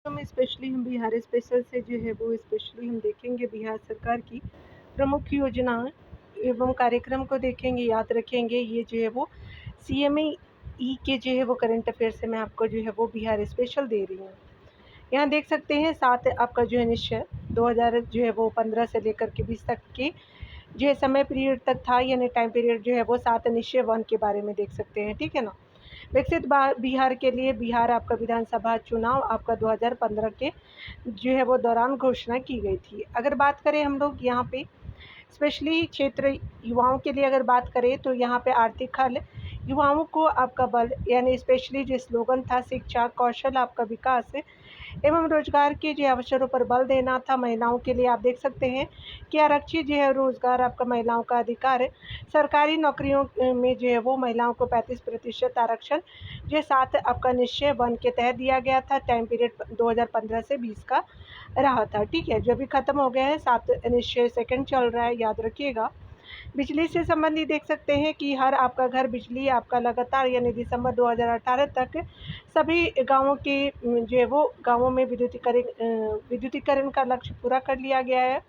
में स्पेशली हम बिहार स्पेशल से जो है वो स्पेशली हम देखेंगे बिहार सरकार की प्रमुख योजना एवं कार्यक्रम को देखेंगे, याद रखेंगे। ये जो है वो सीएमई के जो है वो करंट अफेयर से मैं आपको जो है वो बिहार स्पेशल दे रही हूँ। यहाँ देख सकते हैं 7 आपका जो है निश्चय 2000 जो है वो 15 से लेकर के 20 तक के जो है समय पीरियड तक था, यानी टाइम पीरियड जो है वो 7 निश्चय 1 के बारे में देख सकते हैं, ठीक है ना। विकसित बिहार के लिए बिहार आपका विधानसभा चुनाव आपका 2015 के जो है वो दौरान घोषणा की गई थी। अगर बात करें हम लोग यहाँ पे स्पेशली क्षेत्र युवाओं के लिए अगर बात करें तो यहाँ पे आर्थिक हल, युवाओं को आपका बल, यानी स्पेशली जो स्लोगन था शिक्षा कौशल आपका विकास एवं रोजगार के जो अवसरों पर बल देना था। महिलाओं के लिए आप देख सकते हैं कि आरक्षित जो है रोजगार आपका महिलाओं का अधिकार है। सरकारी नौकरियों में जो है वो महिलाओं को 35% आरक्षण जो 7 आपका निश्चय 1 के तहत दिया गया था। टाइम पीरियड 2015 से 20 का रहा था, ठीक है, जो भी खत्म हो गया है। 7 निश्चय सेकंड चल रहा है, याद रखिएगा। बिजली से संबंधित देख सकते हैं कि हर आपका घर बिजली आपका लगातार, यानी दिसंबर 2018 तक सभी गाँवों के जो है वो गाँवों में विद्युतीकरण का लक्ष्य पूरा कर लिया गया है।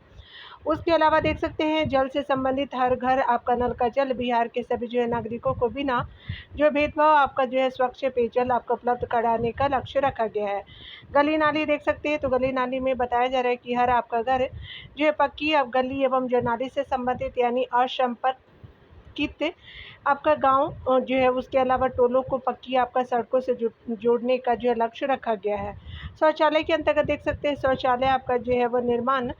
उसके अलावा देख सकते हैं जल से संबंधित हर घर आपका नल का जल बिहार के सभी जो है नागरिकों को बिना जो भेदभाव आपका जो है स्वच्छ पेयजल आपको उपलब्ध कराने का लक्ष्य रखा गया है। गली नाली देख सकते हैं तो गली नाली में बताया जा रहा है कि हर आपका घर जो है पक्की अब गली एवं जो नाली से संबंधित यानी असंपर्कित आपका गांव जो है, उसके अलावा टोलों को पक्की आपका सड़कों से जोड़ने का जो है लक्ष्य रखा गया है। शौचालय के अंतर्गत देख सकते हैं शौचालय आपका जो है वो निर्माण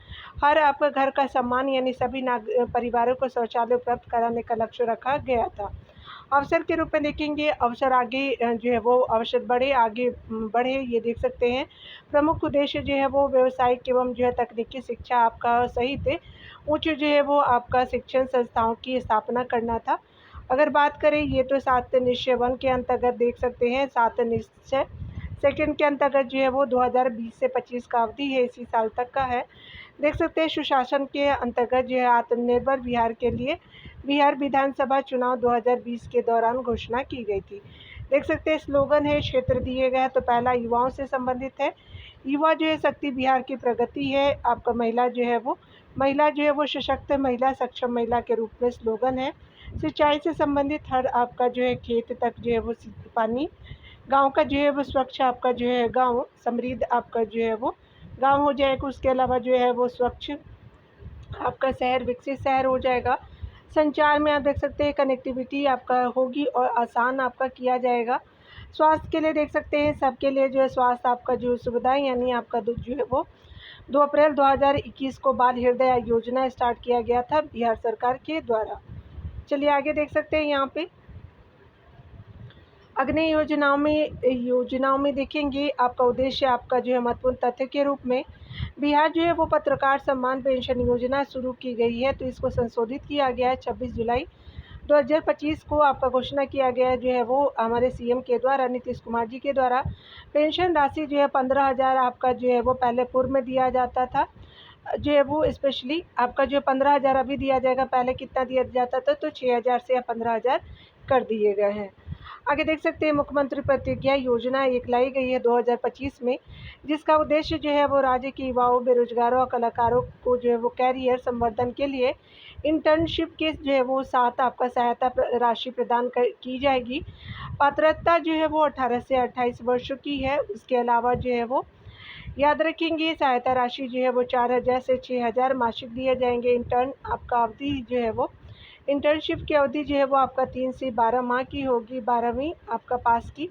हर आपका घर का सम्मान, यानी सभी परिवारों को शौचालय उपलब्ध कराने का लक्ष्य रखा गया था। अवसर के रूप में देखेंगे अवसर आगे जो है वो अवसर बढ़े ये देख सकते हैं। प्रमुख उद्देश्य जो है वो व्यावसायिक एवं जो है तकनीकी शिक्षा आपका सहित उच्च जो है वो आपका शिक्षण संस्थाओं की स्थापना करना था। अगर बात करें ये तो 7 निश्चय 1 के अंतर्गत देख सकते हैं। 7 निश्चय सेकंड के अंतर्गत जो है वो 2020 से 25 का अवधि है, इसी साल तक का है। देख सकते हैं सुशासन के अंतर्गत जो है आत्मनिर्भर बिहार के लिए बिहार विधानसभा चुनाव 2020 के दौरान घोषणा की गई थी। देख सकते हैं स्लोगन है क्षेत्र दिए गए, तो पहला युवाओं से संबंधित है। युवा जो है शक्ति बिहार की प्रगति है। आपका महिला जो है वो सशक्त महिला सक्षम महिला के रूप में स्लोगन है। सिंचाई से संबंधित हर आपका जो है खेत तक जो है वो पानी, गांव का जो है वो स्वच्छ आपका जो है गांव समृद्ध आपका जो है वो गांव हो जाएगा। उसके अलावा जो है वो स्वच्छ आपका शहर विकसित शहर हो जाएगा। संचार में आप देख सकते हैं कनेक्टिविटी आपका होगी और आसान आपका किया जाएगा। स्वास्थ्य के लिए देख सकते हैं सबके लिए जो है स्वास्थ्य आपका जो सुविधाएं, यानी आपका जो है वो 2 अप्रैल 2021 को बाल हृदय योजना स्टार्ट किया गया था बिहार सरकार के द्वारा। चलिए आगे देख सकते हैं यहाँ पे अग्नि योजनाओं में देखेंगे आपका उद्देश्य आपका जो है महत्वपूर्ण तथ्य के रूप में बिहार जो है वो पत्रकार सम्मान पेंशन योजना शुरू की गई है, तो इसको संशोधित किया गया है। 26 जुलाई 2025 को आपका घोषणा किया गया है जो है वो हमारे सीएम के द्वारा, नीतीश कुमार जी के द्वारा। पेंशन राशि जो है 15,000 आपका जो है वो पहले पूर्व में दिया जाता था, जो है वो स्पेशली आपका जो 15,000 अभी दिया जाएगा। पहले कितना दिया जाता था तो 6,000 से या 15,000 कर दिए गए हैं। आगे देख सकते हैं मुख्यमंत्री प्रतिज्ञा योजना एक लाई गई है 2025 में, जिसका उद्देश्य जो है वो राज्य के युवाओं बेरोजगारों और कलाकारों को जो है वो कैरियर संवर्धन के लिए इंटर्नशिप के जो है वो साथ आपका सहायता राशि प्रदान की जाएगी। पात्रता जो है वो 18 से 28 वर्षों की है। उसके अलावा जो है वो याद रखेंगे सहायता राशि जो है वो 4,000 से 6,000 मासिक दिए जाएंगे। इंटर्न आपका अवधि जो है वो इंटर्नशिप की अवधि जो है वो आपका 3 से 12 माह की होगी। 12वीं आपका पास की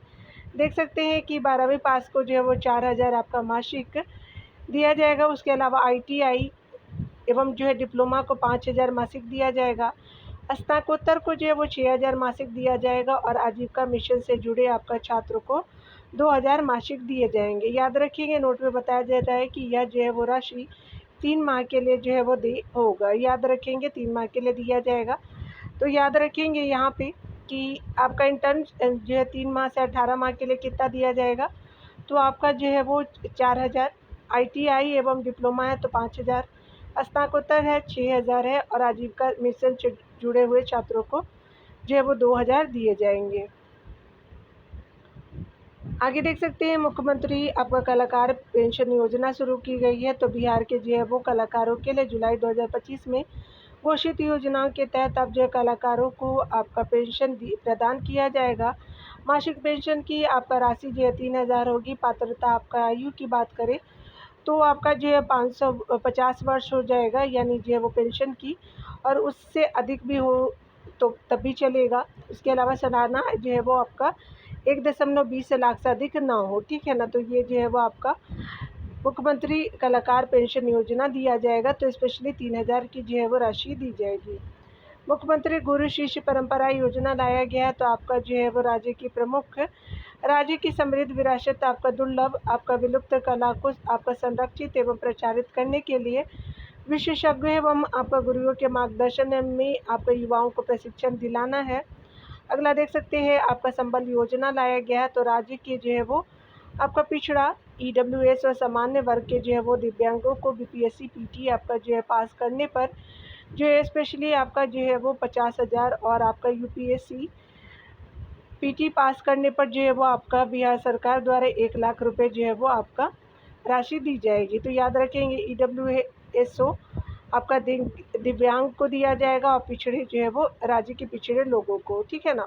देख सकते हैं कि 12वीं पास को जो है वो 4,000 आपका मासिक दिया जाएगा। उसके अलावा आईटीआई एवं जो है डिप्लोमा को 5,000 मासिक दिया जाएगा। स्नातकोत्तर को जो है वो 6,000 मासिक दिया जाएगा और आजीविका मिशन से जुड़े आपका छात्रों को 2,000 मासिक दिए जाएंगे। याद रखिएगा नोट में बताया जाता है कि यह जो है वो राशि 3 माह के लिए जो है वो होगा। याद रखेंगे 3 माह के लिए दिया जाएगा। तो याद रखेंगे यहाँ पे कि आपका इंटर्न जो है 3 माह से 18 माह के लिए कितना दिया जाएगा, तो आपका जो है वो 4,000, आईटीआई एवं डिप्लोमा है तो 5,000, स्नातकोत्तर है 6,000 है और आजीविका मिशन से जुड़े हुए छात्रों को जो है वो 2,000 दिए जाएंगे। आगे देख सकते हैं मुख्यमंत्री आपका कलाकार पेंशन योजना शुरू की गई है। तो बिहार के जो है वो कलाकारों के लिए जुलाई 2025 में घोषित योजनाओं के तहत अब जो है कलाकारों को आपका पेंशन प्रदान किया जाएगा। मासिक पेंशन की आपका राशि जो है 3000 होगी। पात्रता आपका आयु की बात करें तो आपका जो है 550 वर्ष हो जाएगा, यानी जो है वो पेंशन की, और उससे अधिक भी हो तो तब भी चलेगा। इसके अलावा सालाना जो है वो आपका 1.20 लाख से अधिक ना हो, ठीक है ना। तो ये जो है वो आपका मुख्यमंत्री कलाकार पेंशन योजना दिया जाएगा। तो स्पेशली 3000 की जो है वो राशि दी जाएगी। मुख्यमंत्री गुरु शिष्य परंपरा योजना लाया गया है। तो आपका जो है वो राज्य की समृद्ध विरासत, आपका दुर्लभ, आपका विलुप्त कला को आपका संरक्षित एवं प्रचारित करने के लिए विशेषज्ञ एवं आपका गुरुओं के मार्गदर्शन में आपका युवाओं को प्रशिक्षण दिलाना है। अगला देख सकते हैं आपका संबल योजना लाया गया है। तो राज्य के जो है वो आपका पिछड़ा, ईडब्ल्यूएस और सामान्य वर्ग के जो है वो दिव्यांगों को बीपीएससी पीटी आपका जो है पास करने पर जो है स्पेशली आपका जो है वो 50,000 और आपका यूपीएससी पीटी पास करने पर जो है वो आपका बिहार सरकार द्वारा 1 लाख रुपए जो है वो आपका राशि दी जाएगी। तो याद रखेंगे ईडब्ल्यूएसओ आपका दिव्यांग को दिया जाएगा और पिछड़े जो है वो राज्य के पिछड़े लोगों को, ठीक है ना।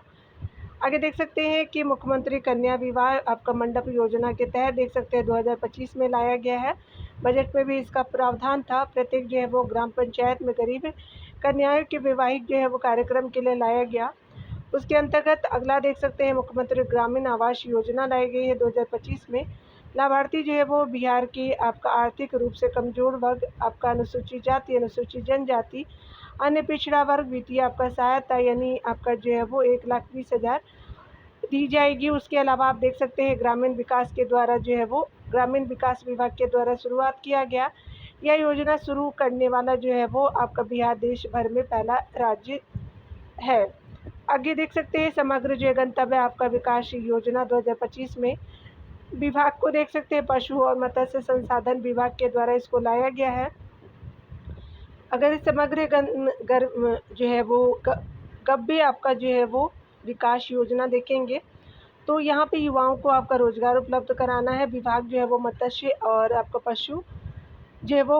आगे देख सकते हैं कि मुख्यमंत्री कन्या विवाह आपका मंडप योजना के तहत देख सकते हैं 2025 में लाया गया है। बजट में भी इसका प्रावधान था। प्रत्येक जो है वो ग्राम पंचायत में गरीब कन्याओं के वैवाहिक जो है वो कार्यक्रम के लिए लाया गया। उसके अंतर्गत अगला देख सकते हैं मुख्यमंत्री ग्रामीण आवास योजना लाई गई है 2025 में। लाभार्थी जो है वो बिहार की आपका आर्थिक रूप से कमजोर वर्ग, आपका अनुसूचित जाति, अनुसूचित जनजाति, अन्य पिछड़ा वर्ग, वित्तीय आपका सहायता यानी आपका जो है वो 1,20,000 दी जाएगी। उसके अलावा आप देख सकते हैं ग्रामीण विकास के द्वारा जो है वो ग्रामीण विकास विभाग के द्वारा शुरुआत किया गया। यह योजना शुरू करने वाला जो है वो आपका बिहार देश भर में पहला राज्य है। आगे देख सकते हैं समग्र जो गंतव्य आपका विकास योजना 2025 में विभाग को देख सकते हैं पशु और मत्स्य संसाधन विभाग के द्वारा इसको लाया गया है। अगर समग्र जो है वो गब्बे आपका जो है वो विकास योजना देखेंगे तो यहाँ पे युवाओं को आपका रोजगार उपलब्ध कराना है। विभाग जो है वो मत्स्य और आपका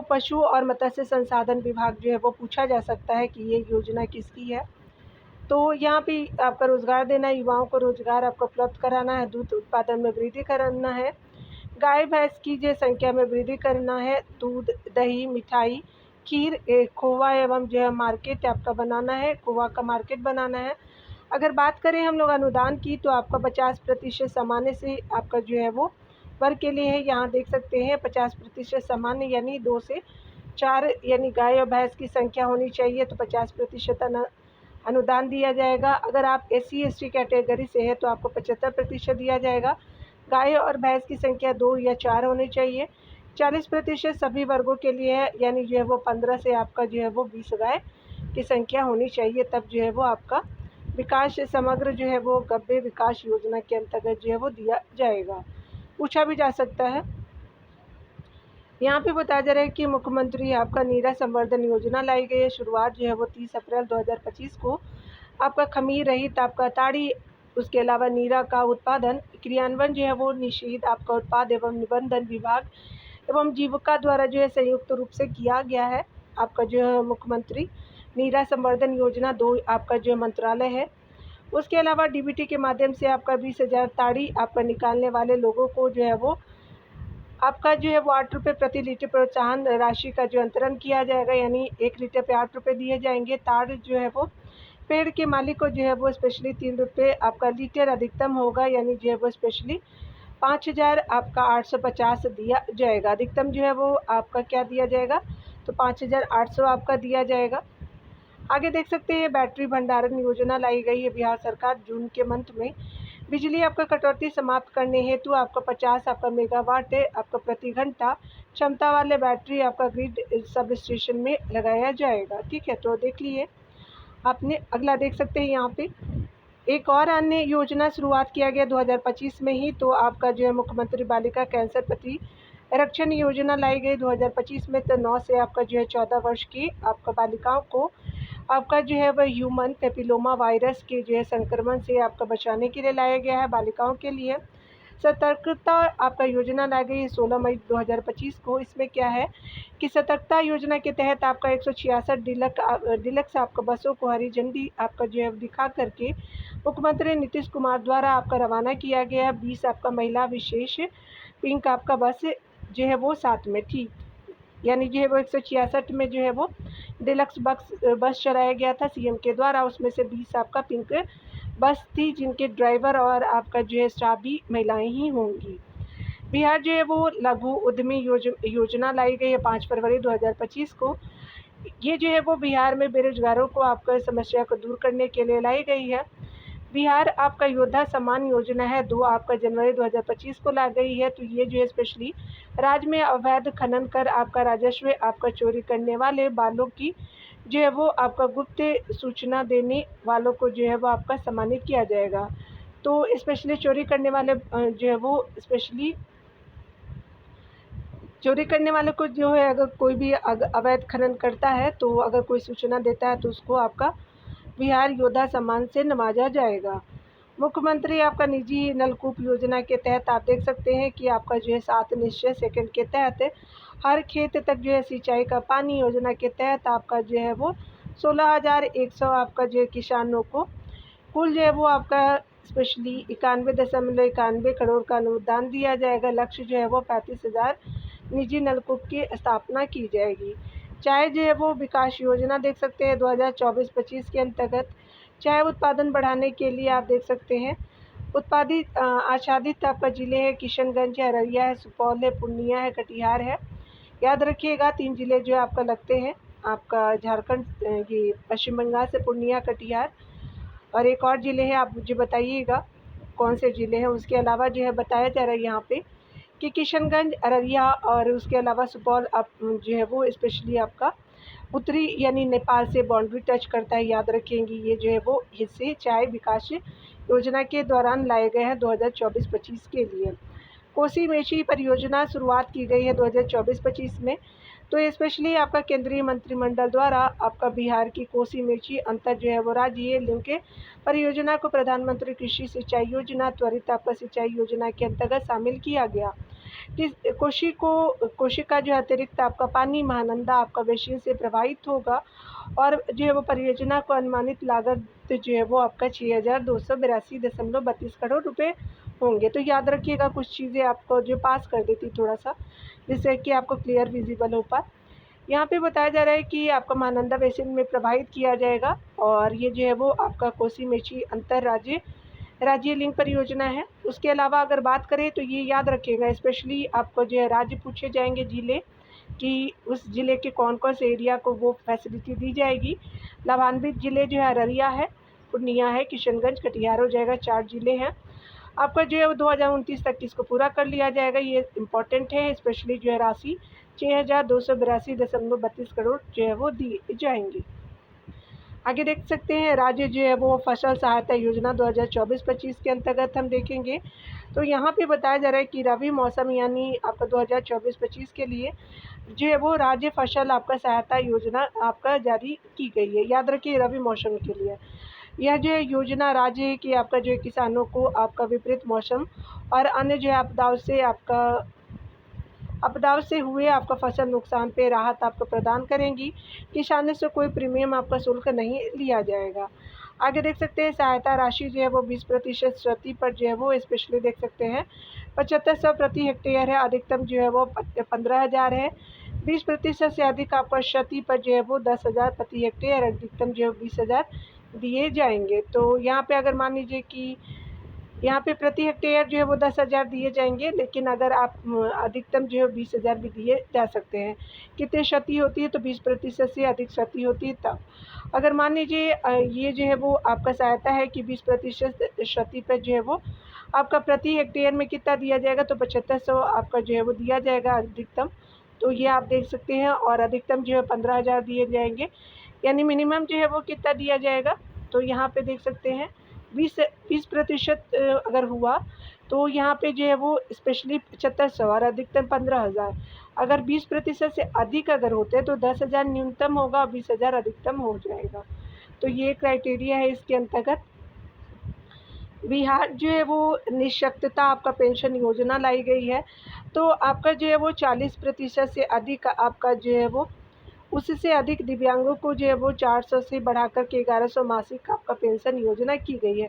पशु और मत्स्य संसाधन विभाग जो है वो पूछा जा सकता है कि ये योजना किसकी है। तो यहाँ पे आपका रोजगार देना है, युवाओं को रोजगार आपको उपलब्ध कराना है, दूध उत्पादन में वृद्धि करना है, गाय भैंस की जो संख्या में वृद्धि करना है, दूध, दही, मिठाई, खीर, खोवा एवं जो है मार्केट आपका बनाना है, खोवा का मार्केट बनाना है। अगर बात करें हम लोग अनुदान की तो आपका 50% सामान्य से आपका जो है वो वर्ग के लिए है। यहाँ देख सकते हैं 50% सामान्य यानी 2 से 4 यानी गाय और भैंस की संख्या होनी चाहिए तो 50% अनुदान दिया जाएगा। अगर आप SC/ST कैटेगरी से है तो आपको 75% दिया जाएगा। गाय और भैंस की संख्या 2 या 4 होनी चाहिए। 40% सभी वर्गों के लिए है, यानी जो है वो 15 से आपका जो है वो 20 गाय की संख्या होनी चाहिए, तब जो है वो आपका विकास समग्र जो है वो गब्बे विकास योजना के अंतर्गत जो है वो दिया जाएगा। पूछा भी जा सकता है। यहाँ पे बताया जा रहा है कि मुख्यमंत्री आपका नीरा संवर्धन योजना लाई गई है। शुरुआत जो है वो 30 अप्रैल 2025 को आपका खमीर रहित आपका ताड़ी, उसके अलावा नीरा का उत्पादन क्रियान्वयन जो है वो निषेध आपका उत्पाद एवं निबंधन विभाग एवं जीविका द्वारा जो है संयुक्त रूप से किया गया है। आपका जो है मुख्यमंत्री नीरा संवर्धन योजना 2 आपका जो मंत्रालय है। उसके अलावा डीबीटी के माध्यम से आपका 20,000 ताड़ी आपका निकालने वाले लोगों को जो है वो आपका जो है वो 8 रुपये प्रति लीटर प्रोत्साहन राशि का जो अंतरण किया जाएगा, यानी 1 लीटर पे 8 रुपये दिए जाएंगे। ताड़ जो है वो पेड़ के मालिक को जो है वो स्पेशली 3 रुपये आपका लीटर अधिकतम होगा, यानी जो है वो स्पेशली 5,000 आपका 850 दिया जाएगा। अधिकतम जो है वो आपका क्या दिया जाएगा तो 5,800 आपका दिया जाएगा। आगे देख सकते हैं बैटरी भंडारण योजना लाई गई है बिहार सरकार जून के मंथ में। बिजली आपका कटौती समाप्त करने हेतु आपका 50 आपका मेगावाट आपका प्रति घंटा क्षमता वाले बैटरी आपका ग्रिड सब स्टेशन में लगाया जाएगा, ठीक है। तो देख लिए आपने। अगला देख सकते हैं यहाँ पे एक और अन्य योजना शुरुआत किया गया 2025 में ही। तो आपका जो है मुख्यमंत्री बालिका कैंसर प्रतिरक्षण योजना लाई गई 2025 में। तो 9 से आपका जो है 14 वर्ष की आपका बालिकाओं को आपका जो है वह ह्यूमन पेपिलोमा वायरस के जो है संक्रमण से आपका बचाने के लिए लाया गया है। बालिकाओं के लिए सतर्कता आपका योजना लाई गई है 16 मई 2025 को। इसमें क्या है कि सतर्कता योजना के तहत आपका 166 डिलक्स आपका बसों को हरी झंडी आपका जो है दिखा करके मुख्यमंत्री नीतीश कुमार द्वारा आपका रवाना किया गया। 20 आपका महिला विशेष पिंक आपका बस जो है वो साथ में थी, यानी जो है वो 166 में जो है वो डिलक्स बस चलाया गया था सीएम के द्वारा। उसमें से 20 आपका पिंक बस थी, जिनके ड्राइवर और आपका जो है स्टाफ भी महिलाएं ही होंगी। बिहार जो है वो लघु उद्यमी योजना लाई गई है 5 फरवरी 2025 को। ये जो है वो बिहार में बेरोजगारों को आपका समस्या को दूर करने के लिए लाई गई है। बिहार आपका योद्धा सम्मान योजना है 2 आपका जनवरी 2025 को लाई गई है। तो ये जो है स्पेशली राज्य में अवैध खनन कर आपका राजस्व आपका चोरी करने वाले वालों की जो है वो आपका गुप्त सूचना देने वालों को जो है वो आपका सम्मानित किया जाएगा। तो स्पेशली चोरी करने वाले जो है वो स्पेशली चोरी करने वाले को जो है अगर कोई भी अवैध खनन करता है तो अगर कोई सूचना देता है तो उसको आपका बिहार योद्धा सम्मान से नवाजा जाएगा। मुख्यमंत्री आपका निजी नलकूप योजना के तहत आप देख सकते हैं कि आपका जो है 7 निश्चय सेकंड के तहत हर खेत तक जो है सिंचाई का पानी योजना के तहत आपका जो है वो 16,100 आपका जो है किसानों को कुल जो है वो आपका स्पेशली 91.91 करोड़ का अनुदान दिया जाएगा। लक्ष्य जो है वो 35,000 निजी नलकूप की स्थापना की जाएगी। चाय जो है वो विकास योजना देख सकते हैं 2024-25 के अंतर्गत चाय उत्पादन बढ़ाने के लिए आप देख सकते हैं उत्पादित आच्छादित आपका जिले है किशनगंज है, अररिया है, सुपौल है, पूर्णिया है, कटिहार है। याद रखिएगा 3 जिले जो आपका लगते हैं आपका झारखंड ये पश्चिम बंगाल से पूर्णिया, कटिहार और एक और ज़िले हैं, आप मुझे बताइएगा कौन से ज़िले हैं। उसके अलावा जो है बताया जा रहा है यहाँ पे कि किशनगंज, अररिया और उसके अलावा सुपौल आप जो है वो स्पेशली आपका उत्तरी यानी नेपाल से बाउंड्री टच करता है। याद रखेंगे ये जो है वो हिस्से चाय विकास योजना के दौरान लाए गए हैं 2024-25 के लिए। कोसी मेची परियोजना शुरुआत की गई है 2024-25 में। तो स्पेशली आपका केंद्रीय मंत्रिमंडल द्वारा आपका बिहार की कोसी मेची अंतर जो है वो राज्य लिंक परियोजना को प्रधानमंत्री कृषि सिंचाई योजना त्वरित आपका सिंचाई योजना के अंतर्गत शामिल किया गया। कोशी का जो अतिरिक्त आपका पानी महानंदा आपका बेसिन से प्रभावित होगा और जो है वो परियोजना को अनुमानित लागत जो है वो आपका 6,282.32 करोड़ रुपए होंगे। तो याद रखिएगा कुछ चीज़ें आपको जो पास कर देती थोड़ा सा, जिससे कि आपको क्लियर विजिबल हो पाए। यहाँ पे बताया जा रहा है कि आपका महानंदा बेसिन में प्रभावित किया जाएगा और ये जो है वो आपका कोसी मेची अंतर राज्य लिंक परियोजना है। उसके अलावा अगर बात करें तो ये याद रखिएगा स्पेशली आपको जो है राज्य पूछे जाएंगे ज़िले कि उस ज़िले के कौन कौन से एरिया को वो फैसिलिटी दी जाएगी। लाभान्वित ज़िले जो है अररिया है, पूर्णिया है, किशनगंज, कटिहार हो जाएगा, 4 ज़िले हैं। आपका जो है वो 2029 तक इसको पूरा कर लिया जाएगा। ये इम्पॉर्टेंट है। स्पेशली जो है राशि 6,282.32 करोड़ जो है वो दी जाएंगी। आगे देख सकते हैं राज्य जो है वो फसल सहायता योजना 2024-25 के अंतर्गत हम देखेंगे तो यहाँ पे बताया जा रहा है कि रबी मौसम यानी आपका 2024-25 के लिए जो है वो राज्य फसल आपका सहायता योजना आपका जारी की गई है। याद रखिए रबी मौसम के लिए यह जो है योजना राज्य है कि आपका जो है किसानों को आपका विपरीत मौसम और अन्य जो है आपदाओं से हुए आपका फसल नुकसान पे राहत आपको प्रदान करेंगी। किसानों से कोई प्रीमियम आपका शुल्क नहीं लिया जाएगा। आगे देख सकते हैं सहायता राशि जो है वो 20% क्षति पर जो है वो स्पेशली देख सकते हैं 7500 प्रति हेक्टेयर है। अधिकतम जो है वो 15,000 है। 20% से अधिक आपका क्षति पर जो है वो 10,000 प्रति हेक्टेयर, अधिकतम जो है 20,000 दिए जाएंगे। तो यहाँ पे अगर मान लीजिए कि यहाँ पे प्रति हेक्टेयर जो है वो 10,000 दिए जाएंगे, लेकिन अगर आप अधिकतम जो है 20,000 भी दिए जा सकते हैं। कितनी क्षति होती है तो 20% से अधिक क्षति होती है तब। अगर मान लीजिए ये जो है वो आपका सहायता है कि 20% क्षति पर जो है वो आपका प्रति हेक्टेयर में कितना दिया जाएगा तो 7500 आपका जो है वो दिया जाएगा अधिकतम। तो ये आप देख सकते हैं और अधिकतम जो है 15,000 दिए जाएंगे, यानी मिनिमम जो है वो कितना दिया जाएगा तो यहाँ पे देख सकते हैं 20% अगर हुआ तो यहाँ पे जो है वो स्पेशली 7500 और अधिकतम 15,000। अगर 20% से अधिक अगर होते हैं तो 10,000 न्यूनतम होगा, 20,000 अधिकतम हो जाएगा। तो ये क्राइटेरिया है इसके अंतर्गत। बिहार जो है वो निःशक्तता आपका पेंशन योजना लाई गई है। तो आपका जो है वो 40% से अधिक आपका जो है वो उससे अधिक दिव्यांगों को जो है वो 400 से बढ़ाकर के 1100 मासिक आपका पेंशन योजना की गई है।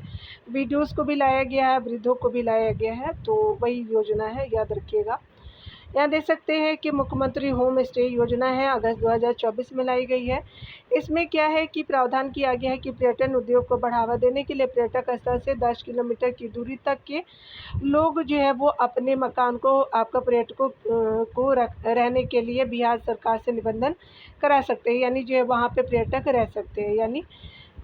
विडोज़ को भी लाया गया है, वृद्धों को भी लाया गया है, तो वही योजना है, याद रखिएगा। यहाँ देख सकते हैं कि मुख्यमंत्री होम स्टे योजना है, अगस्त 2024 में लाई गई है। इसमें क्या है कि प्रावधान किया गया है कि पर्यटन उद्योग को बढ़ावा देने के लिए पर्यटक स्थल से 10 किलोमीटर की दूरी तक के लोग जो है वो अपने मकान को आपका पर्यटकों को रहने के लिए बिहार सरकार से निबंधन करा सकते हैं, यानी जो है वहाँ पे पर्यटक रह सकते हैं, यानी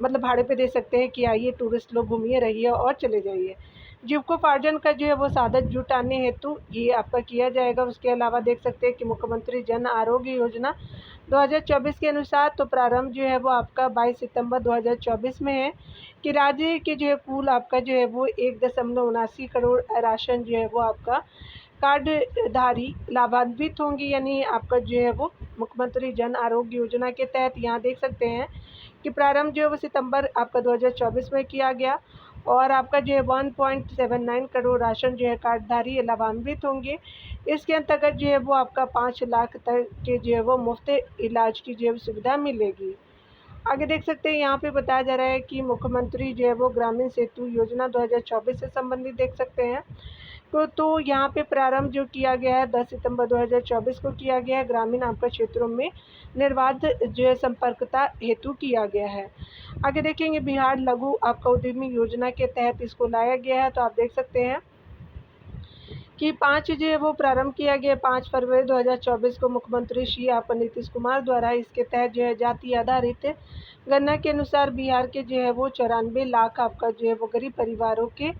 मतलब भाड़े पे दे सकते हैं कि आइए टूरिस्ट लोग घूमिए, रहिए और चले जाइए। जीविकोपार्जन का जो है वो साधन जुटाने हेतु ये आपका किया जाएगा। उसके अलावा देख सकते हैं कि मुख्यमंत्री जन आरोग्य योजना 2024 के अनुसार तो प्रारंभ जो है वो आपका 22 सितंबर 2024 में है कि राज्य के जो है कुल आपका जो है वो 1.79 करोड़ राशन जो है वो आपका कार्डधारी लाभान्वित होंगे, यानी आपका जो है वो मुख्यमंत्री जन आरोग्य योजना के तहत यहाँ देख सकते हैं कि प्रारंभ जो है वो सितंबर आपका 2024 में किया गया और आपका जो है 1.79 करोड़ राशन जो है कार्डधारी लाभान्वित होंगे। इसके अंतर्गत जो है वो आपका 5 लाख तक के जो है वो मुफ्त इलाज की जो है सुविधा मिलेगी। आगे देख सकते हैं यहाँ पे बताया जा रहा है कि मुख्यमंत्री जो है वो ग्रामीण सेतु योजना 2024 से संबंधित देख सकते हैं। तो यहाँ पे प्रारंभ जो किया गया है 10 सितंबर 2024 को किया गया है, ग्रामीण आपका क्षेत्रों में निर्बाध जो है संपर्कता हेतु किया गया है। आगे देखेंगे बिहार लघु आपका उद्यमी योजना के तहत इसको लाया गया है। तो आप देख सकते हैं कि 5 जो है वो प्रारंभ किया गया 5 फरवरी 2024 को मुख्यमंत्री श्री आपका नीतीश कुमार द्वारा। इसके तहत जो है जाति आधारित गणना के अनुसार बिहार के जो है वो 94 लाख आपका जो है वो गरीब परिवारों के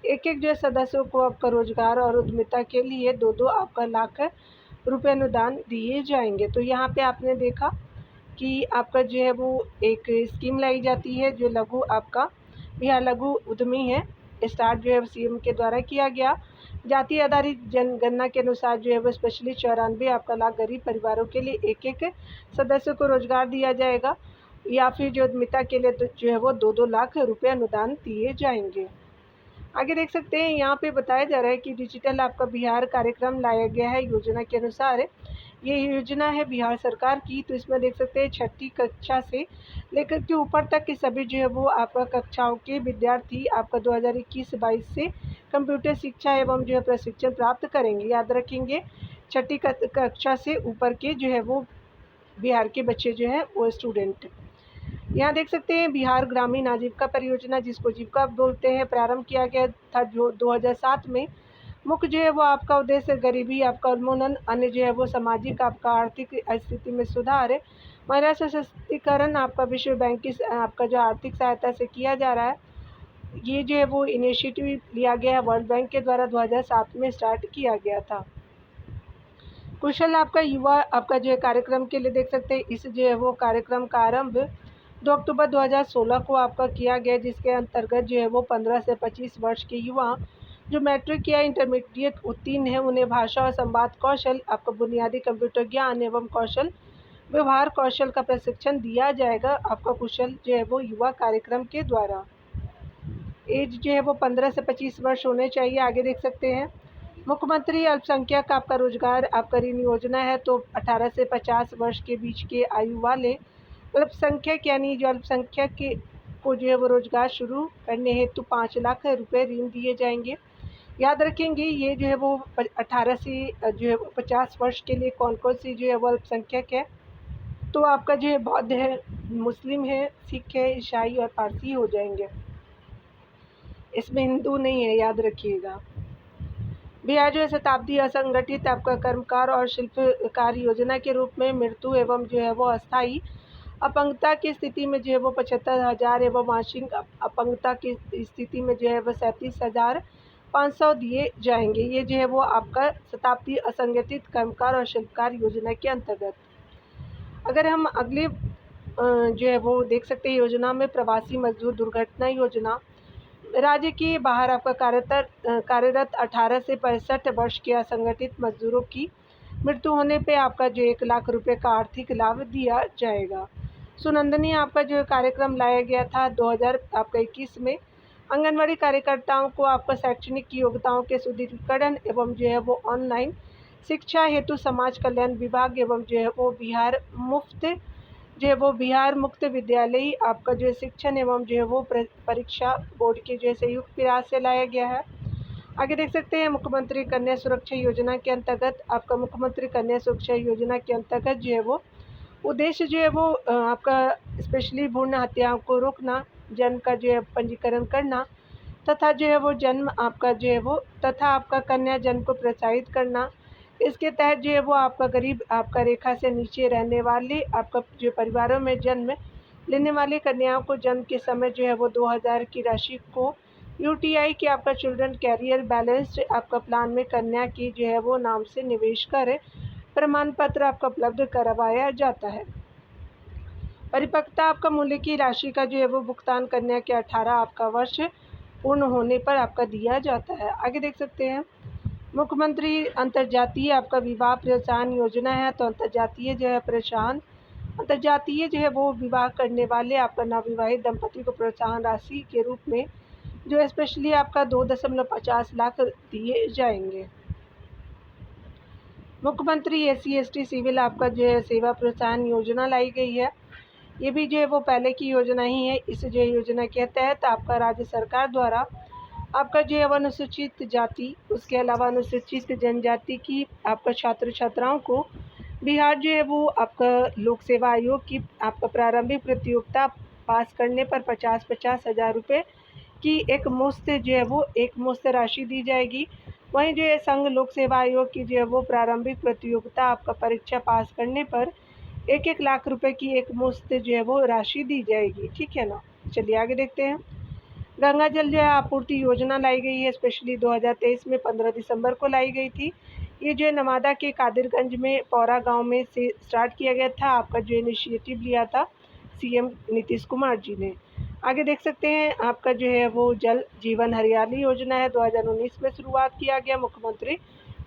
एक जो है सदस्यों को आपका रोजगार और उद्यमिता के लिए 2-2 आपका लाख रुपए अनुदान दिए जाएंगे। तो यहाँ पे आपने देखा कि आपका जो है वो एक स्कीम लाई जाती है जो लघु आपका बिहार लघु उद्यमी है, स्टार्ट जो है सीएम के द्वारा किया गया। जाति आधारित जनगणना के अनुसार जो है वो स्पेशली 94 आपका लाख गरीब परिवारों के लिए एक सदस्य को रोजगार दिया जाएगा या फिर जो उद्यमिता के लिए तो जो है वो 2-2 लाख रुपए अनुदान दिए जाएंगे। आगे देख सकते हैं यहाँ पे बताया जा रहा है कि डिजिटल आपका बिहार कार्यक्रम लाया गया है योजना के अनुसार। ये योजना है बिहार सरकार की। तो इसमें देख सकते हैं 6ठी कक्षा से लेकर के ऊपर तक के सभी जो है वो आपका कक्षाओं के विद्यार्थी आपका 2021-22 से कंप्यूटर शिक्षा एवं जो है प्रशिक्षण प्राप्त करेंगे। याद रखेंगे 6ठी कक्षा से ऊपर के जो है वो बिहार के बच्चे जो है वो स्टूडेंट। यहाँ देख सकते हैं बिहार ग्रामीण आजीविका परियोजना जिसको जीविका बोलते हैं, प्रारंभ किया गया था जो 2007 में। मुख्य जो है वो आपका उद्देश्य गरीबी आपका उन्मूलन, अन्य जो है वो सामाजिक आपका आर्थिक स्थिति में सुधार, महिला सशक्तिकरण आपका विश्व बैंक की आपका जो आर्थिक सहायता से किया जा रहा है। ये जो है वो इनिशिएटिव लिया गया है वर्ल्ड बैंक के द्वारा 2007 में स्टार्ट किया गया था। कुशल आपका युवा आपका जो है कार्यक्रम के लिए देख सकते हैं इस जो है वो कार्यक्रम का आरंभ 2 अक्टूबर 2016 को आपका किया गया, जिसके अंतर्गत जो है वो 15 से 25 वर्ष के युवा जो मैट्रिक या इंटरमीडिएट उत्तीर्ण है उन्हें भाषा और संवाद कौशल आपका बुनियादी कंप्यूटर ज्ञान एवं कौशल व्यवहार कौशल का प्रशिक्षण दिया जाएगा आपका कुशल जो है वो युवा कार्यक्रम के द्वारा। एज जो है वो 15 से 25 वर्ष होने चाहिए। आगे देख सकते हैं मुख्यमंत्री अल्पसंख्यक आपका रोजगार आपका ऋण योजना है। तो 18 से 50 वर्ष के बीच के आयु वाले अल्पसंख्यक यानी जो अल्पसंख्यक को जो है वो रोजगार शुरू करने हेतु 5 लाख रुपए ऋण दिए जाएंगे। याद रखेंगे ये जो है वो 18 से जो है 50 वर्ष के लिए कौन कौन सी जो है वो अल्पसंख्यक है। तो आपका जो है बौद्ध है, मुस्लिम है, सिख है, ईसाई और पारसी हो जाएंगे। इसमें हिंदू नहीं है, याद रखिएगा। बिहार जो है शताब्दी असंगठित आपका कर्मकार और शिल्पकार योजना के रूप में मृत्यु एवं जो है वो अस्थायी अपंगता की स्थिति में जो है वो 75,000 एवं वार्षिक अपंगता की स्थिति में जो है वो 37,500 दिए जाएंगे। ये जो है वो आपका शताब्दी असंगठित कर्मकार और शिल्पकार योजना के अंतर्गत। अगर हम अगले जो है वो देख सकते हैं योजना में प्रवासी मजदूर दुर्घटना योजना। राज्य के बाहर आपका कार्यरत 18 से 65 वर्ष के असंगठित मजदूरों की मृत्यु होने पे आपका जो 1 लाख रुपए का आर्थिक लाभ दिया जाएगा। सुनंदनी आपका जो कार्यक्रम लाया गया था 2021 में। आंगनवाड़ी कार्यकर्ताओं को आपका शैक्षणिक योग्यताओं के सुदृढ़ीकरण एवं जो है वो ऑनलाइन शिक्षा हेतु समाज कल्याण विभाग एवं जो है वो बिहार मुक्त विद्यालय आपका जो है शिक्षण एवं जो है वो परीक्षा बोर्ड के जो है संयुक्त प्रयास से लाया गया है। आगे देख सकते हैं मुख्यमंत्री कन्या सुरक्षा योजना के अंतर्गत आपका मुख्यमंत्री कन्या सुरक्षा योजना के अंतर्गत जो है वो उद्देश्य जो है वो आपका स्पेशली भ्रूण हत्याओं को रोकना, जन्म का जो है पंजीकरण करना तथा जो है वो जन्म आपका जो है वो तथा आपका कन्या जन्म को प्रोत्साहित करना। इसके तहत जो है वो आपका गरीब आपका रेखा से नीचे रहने वाले आपका जो परिवारों में जन्म लेने वाली कन्याओं को जन्म के समय जो है वो 2000 की राशि को यूटीआई के आपका चिल्ड्रन कैरियर बैलेंस्ड आपका प्लान में कन्या की जो है वो नाम से निवेश कर प्रमाण पत्र आपका उपलब्ध करवाया जाता है। परिपक्वता आपका मूल्य की राशि का जो है वो भुगतान कन्या के 18 आपका वर्ष पूर्ण होने पर आपका दिया जाता है। आगे देख सकते हैं मुख्यमंत्री अंतर्जातीय आपका विवाह प्रोत्साहन योजना है। तो अंतर्जातीय जो है वो विवाह करने वाले आपका नवविवाहित दंपति को प्रोत्साहन राशि के रूप में जो स्पेशली आपका 2.50 लाख दिए जाएंगे। मुख्यमंत्री SC/ST सिविल आपका जो है सेवा प्रोत्साहन योजना लाई गई है। ये भी जो है वो पहले की योजना ही है। इस जो योजना के तहत आपका राज्य सरकार द्वारा आपका जो है अनुसूचित जाति उसके अलावा अनुसूचित जनजाति की आपका छात्र छात्राओं को बिहार जो है वो आपका लोक सेवा आयोग की आपका प्रारंभिक प्रतियोगिता पास करने पर 50-50 हज़ार रुपये की एक मुश्त राशि दी जाएगी। वहीं जो है संघ लोक सेवा आयोग की जो है वो प्रारंभिक प्रतियोगिता आपका परीक्षा पास करने पर 1-1 लाख रुपए की एक मुश्त जो है वो राशि दी जाएगी। ठीक है ना। चलिए आगे देखते हैं। गंगा जल जो है आपूर्ति योजना लाई गई है। स्पेशली 2023 में 15 दिसंबर को लाई गई थी। ये जो है नवादा के कादिरगंज में पौरा गांव में से स्टार्ट किया गया था। आपका जो इनिशिएटिव लिया था CM नीतीश कुमार जी ने। आगे देख सकते हैं आपका जो है वो जल जीवन हरियाली योजना है। 2019 में शुरुआत किया गया मुख्यमंत्री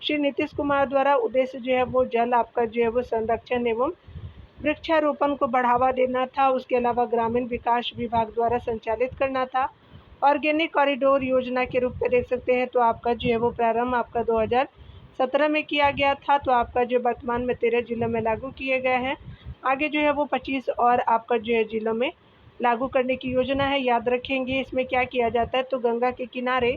श्री नीतीश कुमार द्वारा। उद्देश्य जो है वो जल आपका जो है वो संरक्षण एवं वृक्षारोपण को बढ़ावा देना था। उसके अलावा ग्रामीण विकास विभाग द्वारा संचालित करना था। ऑर्गेनिक कॉरिडोर योजना के रूप में देख सकते हैं तो आपका जो है वो प्रारंभ आपका 2017 में किया गया था। तो आपका जो वर्तमान में 13 जिलों में लागू किए गए हैं। आगे जो है वो 25 और आपका जो है जिलों में लागू करने की योजना है। याद रखेंगे इसमें क्या किया जाता है तो गंगा के किनारे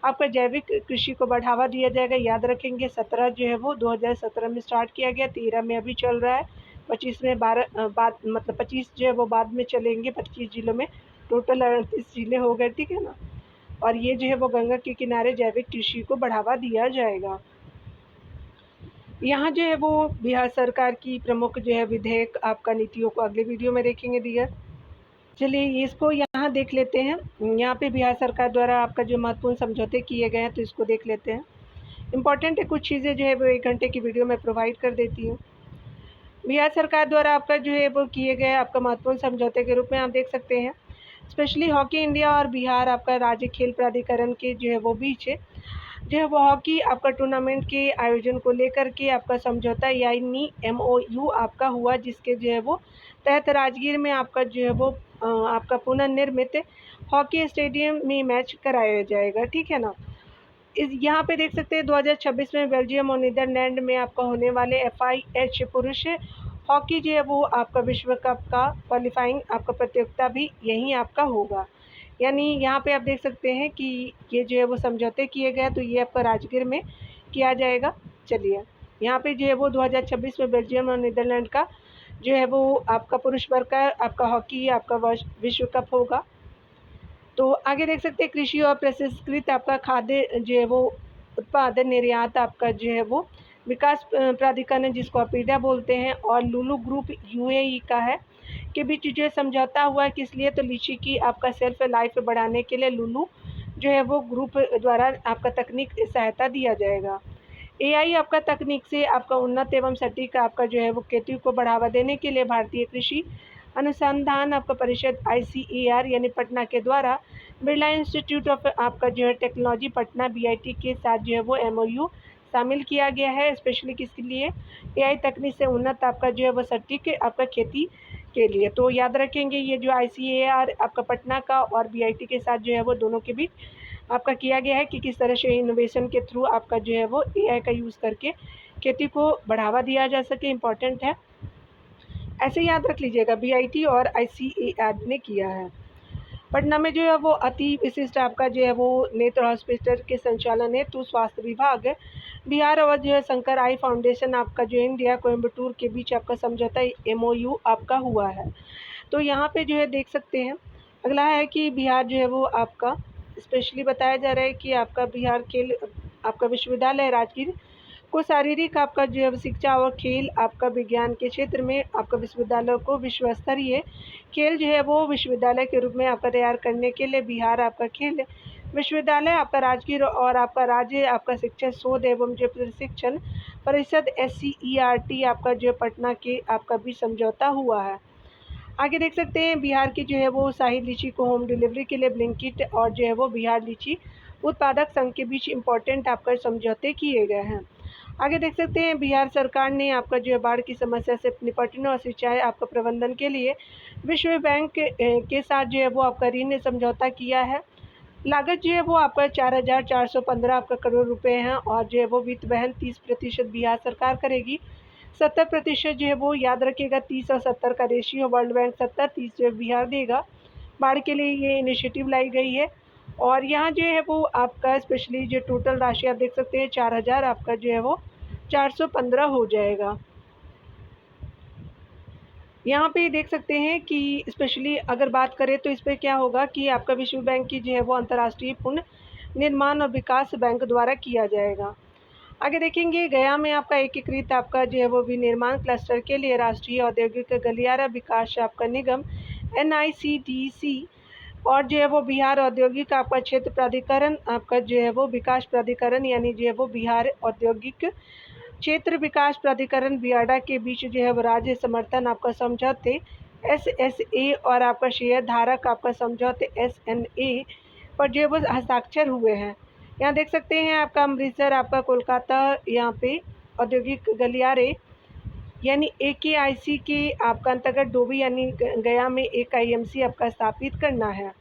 आपका जैविक कृषि को बढ़ावा दिया जाएगा। याद रखेंगे 17 जो है वो 2017 में स्टार्ट किया गया, 13 में अभी चल रहा है, 25 में 25 जो है वो बाद में चलेंगे। 25 जिलों में टोटल 38 जिले हो गए। ठीक है ना। और ये जो है वो गंगा के किनारे जैविक कृषि को बढ़ावा दिया जाएगा। यहाँ जो है वो बिहार सरकार की प्रमुख जो है विधेयक आपका नीतियों को अगले वीडियो में देखेंगे डियर। चलिए इसको यहाँ देख लेते हैं। यहाँ पे बिहार सरकार द्वारा आपका जो महत्वपूर्ण समझौते किए गए हैं तो इसको देख लेते हैं। इम्पॉर्टेंट है, कुछ चीज़ें जो है वो 1 घंटे की वीडियो में प्रोवाइड कर देती हूँ। बिहार सरकार द्वारा आपका जो है वो किए गए आपका महत्वपूर्ण समझौते के रूप में आप देख सकते हैं। स्पेशली हॉकी इंडिया और बिहार आपका राज्य खेल प्राधिकरण के जो है वो बीच जो है वो हॉकी आपका टूर्नामेंट के आयोजन को लेकर के आपका समझौता यानी MOU आपका हुआ, जिसके जो है वो तहत राजगीर में आपका जो है वो आपका पुनर्निर्मित हॉकी स्टेडियम में मैच कराया जाएगा। ठीक है ना। यहाँ पे देख सकते हैं 2026 में बेल्जियम और नीदरलैंड में आपका होने वाले FIH पुरुष हॉकी जो है वो आपका विश्व कप का क्वालिफाइंग आपका प्रतियोगिता भी यहीं आपका होगा। यानी यहाँ पे आप देख सकते हैं कि ये जो है वो समझौते किए गए तो ये आपका राजगीर में किया जाएगा। चलिए यहाँ पे जो है वो 2026 में बेल्जियम और नीदरलैंड का जो है वो आपका पुरुष वर्ग का आपका हॉकी आपका विश्व कप होगा। तो आगे देख सकते हैं कृषि और प्रसंस्कृत आपका खाद्य जो है वो उत्पादन निर्यात आपका जो है वो विकास प्राधिकरण जिसको अपीडा बोलते हैं और लुलु ग्रुप UAE का है के बीच जो है समझौता हुआ है। किस लिए तो लीची की आपका सेल्फ लाइफ बढ़ाने के लिए लुलु जो है वो ग्रुप द्वारा आपका तकनीक सहायता दिया जाएगा। AI आपका तकनीक से आपका उन्नत एवं सटीक आपका जो है वो खेती को बढ़ावा देने के लिए भारतीय कृषि अनुसंधान आपका परिषद ICAR यानी पटना के द्वारा बिरला इंस्टीट्यूट ऑफ आपका जो है टेक्नोलॉजी पटना BIT के साथ जो है वो MOU शामिल किया गया है। स्पेशली किसके लिए AI तकनीक से उन्नत आपका जो है वो सटीक आपका खेती के लिए। तो याद रखेंगे ये जो ICAR आपका पटना का और BIT के साथ जो है वो दोनों के बीच आपका किया गया है कि किस तरह से इनोवेशन के थ्रू आपका जो है वो AI का यूज़ करके खेती को बढ़ावा दिया जा सके, इम्पॉर्टेंट है। ऐसे याद रख लीजिएगा BIT और ICAR ने किया है। पटना में जो है वो अति विशिष्ट आपका जो है वो नेत्र हॉस्पिटल के संचालन हेतु स्वास्थ्य विभाग बिहार और जो है शंकर आई फाउंडेशन आपका जो इंडिया कोयम्बटूर के बीच आपका समझौता MOU आपका हुआ है। तो यहाँ पे जो है देख सकते हैं, अगला है कि बिहार जो है वो आपका स्पेशली बताया जा रहा है कि आपका बिहार खेल आपका विश्वविद्यालय राजगीर को शारीरिक आपका जो है शिक्षा और खेल आपका विज्ञान के क्षेत्र में आपका विश्वविद्यालय को विश्व स्तरीय खेल जो है वो विश्वविद्यालय के रूप में आपका तैयार करने के लिए बिहार आपका खेल विश्वविद्यालय आपका राजगीर और आपका राज्य आपका शिक्षा शोध एवं जो प्रशिक्षण परिषद SCERT आपका जो पटना के आपका भी समझौता हुआ है। आगे देख सकते हैं बिहार की जो है वो शाही लीची को होम डिलीवरी के लिए ब्लिंकिट और जो है वो बिहार लीची उत्पादक संघ के बीच इम्पोर्टेंट आपका समझौते किए गए हैं। आगे देख सकते हैं बिहार सरकार ने आपका जो है बाढ़ की समस्या से निपटने और सिंचाई आपका प्रबंधन के लिए विश्व बैंक के साथ जो है वो आपका ऋण समझौता किया है। लागत जो है वो आपका 4,415 आपका करोड़ रुपए हैं और जो है वो वित्त वहन 30% बिहार सरकार करेगी। 70% जो है वो याद रखिएगा 30 और 70 का रेशियो, वर्ल्ड बैंक 70-30 जो है बिहार देगा। बाढ़ के लिए ये इनिशिएटिव लाई गई है और यहाँ जो है वो आपका स्पेशली जो टोटल राशि आप देख सकते हैं 4,000 आपका जो है वो 415 हो जाएगा। यहाँ पे देख सकते हैं कि स्पेशली अगर बात करें तो इस पर क्या होगा कि आपका विश्व बैंक की जो है वो अंतर्राष्ट्रीय पुनर्निर्माण और विकास बैंक द्वारा किया जाएगा। आगे देखेंगे गया में आपका एकीकृत आपका जो है वो विनिर्माण क्लस्टर के लिए राष्ट्रीय औद्योगिक गलियारा विकास आपका निगम NICDC और जो है वो बिहार औद्योगिक आपका क्षेत्र प्राधिकरण आपका जो है वो विकास प्राधिकरण यानी जो है वो बिहार औद्योगिक क्षेत्र विकास प्राधिकरण बियाडा के बीच जो है वो राज्य समर्थन आपका समझौते SSA और आपका शेयर धारक आपका समझौते SNA पर जो है वो हस्ताक्षर हुए हैं। यहाँ देख सकते हैं आपका अमृतसर आपका कोलकाता यहाँ पे औद्योगिक गलियारे यानी AKIC के आपका अंतर्गत डोभी यानी गया में एक IMC आपका स्थापित करना है।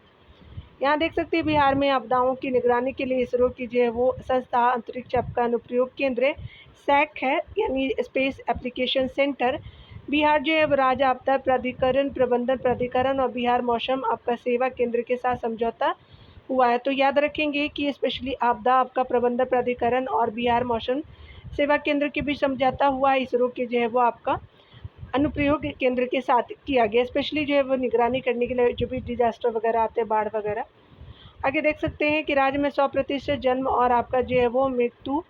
यहाँ देख सकते हैं बिहार में आपदाओं की निगरानी के लिए इसरो की जो है वो संस्था अंतरिक्ष आपका अनुप्रयोग केंद्र SAC है यानी स्पेस एप्लीकेशन सेंटर। बिहार जो है राज्य आपदा प्राधिकरण प्रबंधन प्राधिकरण और बिहार मौसम आपका सेवा केंद्र के साथ समझौता हुआ है। तो याद रखेंगे कि स्पेशली आपदा आपका प्रबंधन प्राधिकरण और बिहार मौसम सेवा केंद्र के बीच समझौता हुआ है। इसरो के जो है वो आपका अनुप्रयोग केंद्र के साथ किया गया, स्पेशली जो है वो निगरानी करने के लिए जो भी डिजास्टर वगैरह आते हैं, बाढ़ वगैरह। आगे देख सकते हैं कि राज्य में 100% जन्म और आपका जो है वो मृत्यु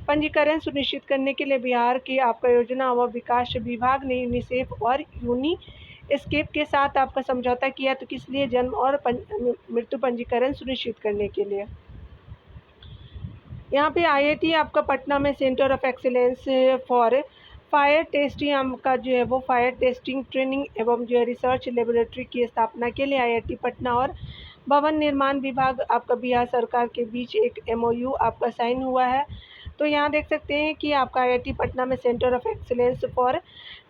पंजीकरण सुनिश्चित करने के लिए बिहार की आपका योजना व विकास विभाग ने यूनिसेफ और यूनिस्केप के साथ आपका समझौता किया। तो किस लिए? जन्म और मृत्यु पंजीकरण सुनिश्चित करने के लिए। यहाँ पे IIT आपका पटना में centre of excellence for fire testing आपका जो है वो फायर टेस्टिंग ट्रेनिंग एवं जो है रिसर्च लेबोरेटरी की स्थापना के लिए IIT पटना और भवन निर्माण विभाग आपका बिहार सरकार के बीच एक MOU आपका साइन हुआ है। तो यहाँ देख सकते हैं कि आपका IIT पटना में सेंटर ऑफ एक्सीलेंस फॉर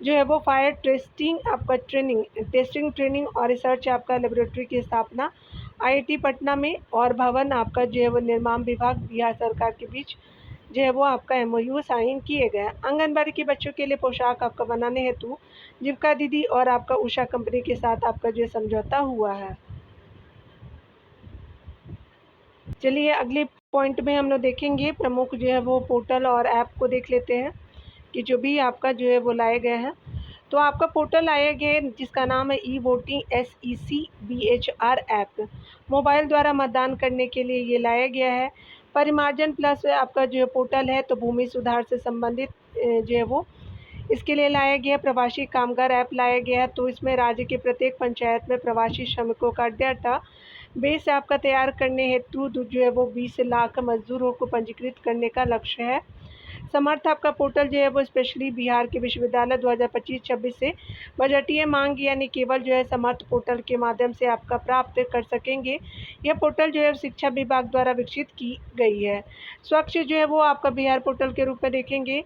जो है वो फायर टेस्टिंग आपका टेस्टिंग ट्रेनिंग और रिसर्च आपका लेबोरेटरी की स्थापना IIT पटना में और भवन आपका जो है वो निर्माण विभाग बिहार सरकार के बीच जो है वो आपका MOU साइन किए गए। आंगनबाड़ी के बच्चों के लिए पोशाक आपका बनाने हेतु जीविका दीदी और आपका उषा कंपनी के साथ आपका जो समझौता हुआ है। चलिए अगले पॉइंट में हम लोग देखेंगे प्रमुख जो है वो पोर्टल और ऐप को देख लेते हैं कि जो भी आपका जो है वो लाए गए हैं। तो आपका पोर्टल आया गया जिसका नाम है E-वोटिंग SECBHR ऐप, मोबाइल द्वारा मतदान करने के लिए ये लाया गया है। परिमार्जन प्लस आपका जो है पोर्टल है तो भूमि सुधार से संबंधित जो है वो इसके लिए लाया गया। प्रवासी कामगार ऐप लाया गया है, तो इसमें राज्य के प्रत्येक पंचायत में प्रवासी श्रमिकों का डाटा बेस आपका तैयार करने हेतु जो है वो 20 लाख मजदूरों को पंजीकृत करने का लक्ष्य है। समर्थ आपका पोर्टल जो है वो स्पेशली बिहार के विश्वविद्यालय 2025-26 से बजटीय मांग यानी केवल जो है समर्थ पोर्टल के माध्यम से आपका प्राप्त कर सकेंगे। यह पोर्टल जो है शिक्षा विभाग द्वारा विकसित की गई है। स्वच्छ जो है वो आपका बिहार पोर्टल के रूप में देखेंगे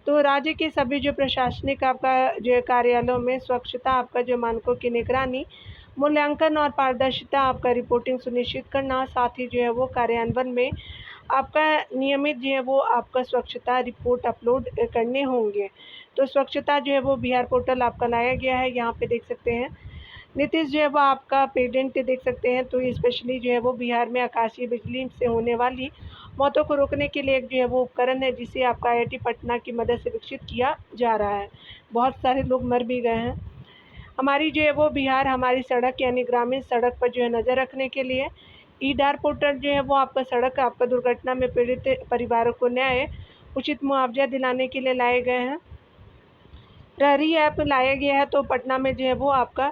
तो राज्य के सभी जो प्रशासनिक आपका जो कार्यालयों में स्वच्छता आपका जो मानकों की निगरानी, मूल्यांकन और पारदर्शिता आपका रिपोर्टिंग सुनिश्चित करना, साथ ही जो है वो कार्यान्वयन में आपका नियमित जो है वो आपका स्वच्छता रिपोर्ट अपलोड करने होंगे। तो स्वच्छता जो है वो बिहार पोर्टल आपका लाया गया है, यहाँ पे देख सकते हैं। नीतीश जो है वो आपका पेडेंट देख सकते हैं, तो स्पेशली जो है वो बिहार में आकाशीय बिजली से होने वाली मौतों को रोकने के लिए एक जो है वो उपकरण है, जिसे आपका IIT पटना की मदद से विकसित किया जा रहा है। बहुत सारे लोग मर भी गए हैं। हमारी जो है वो बिहार हमारी सड़क यानी ग्रामीण सड़क पर जो है नज़र रखने के लिए ईडार पोर्टल जो है वो आपका सड़क आपका दुर्घटना में पीड़ित परिवारों को न्याय उचित मुआवजा दिलाने के लिए लाए गए हैं। प्रहरी ऐप लाया गया है, तो पटना में जो है वो आपका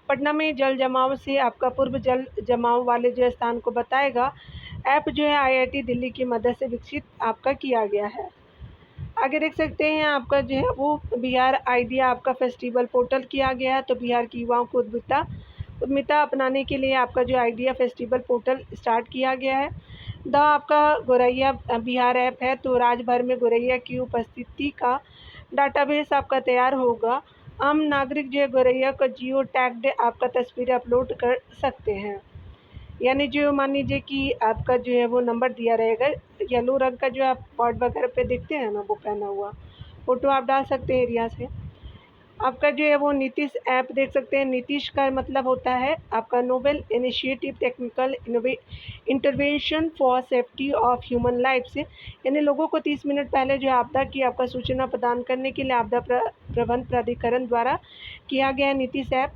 पटना में जल जमाव से आपका पूर्व जल जमाव वाले जो स्थान को बताएगा। ऐप जो है IIT दिल्ली की मदद से विकसित आपका किया गया है। आगे देख सकते हैं आपका जो है वो बिहार आइडिया आपका फेस्टिवल पोर्टल किया गया है, तो बिहार के युवाओं को उद्यमिता अपनाने के लिए आपका जो आइडिया फेस्टिवल पोर्टल स्टार्ट किया गया है। द आपका गोरैया बिहार ऐप है, तो राज्य भर में गोरैया की उपस्थिति का डाटाबेस आपका तैयार होगा। आम नागरिक जो है गोरैया का जियो टैग्ड आपका तस्वीरें अपलोड कर सकते हैं। यानी जो मान लीजिए कि आपका जो है वो नंबर दिया रहेगा, येलो रंग का जो आप बोर्ड वगैरह पे देखते हैं ना, वो पहना हुआ फ़ोटो आप डाल सकते हैं एरिया से। आपका जो है वो नीतीश ऐप देख सकते हैं। नीतीश का मतलब होता है आपका noble initiative technical intervention for safety of human lifes, यानी लोगों को 30 मिनट पहले जो आपदा की आपका सूचना प्रदान करने के लिए आपदा प्रबंध प्राधिकरण द्वारा किया गया नीतीश ऐप।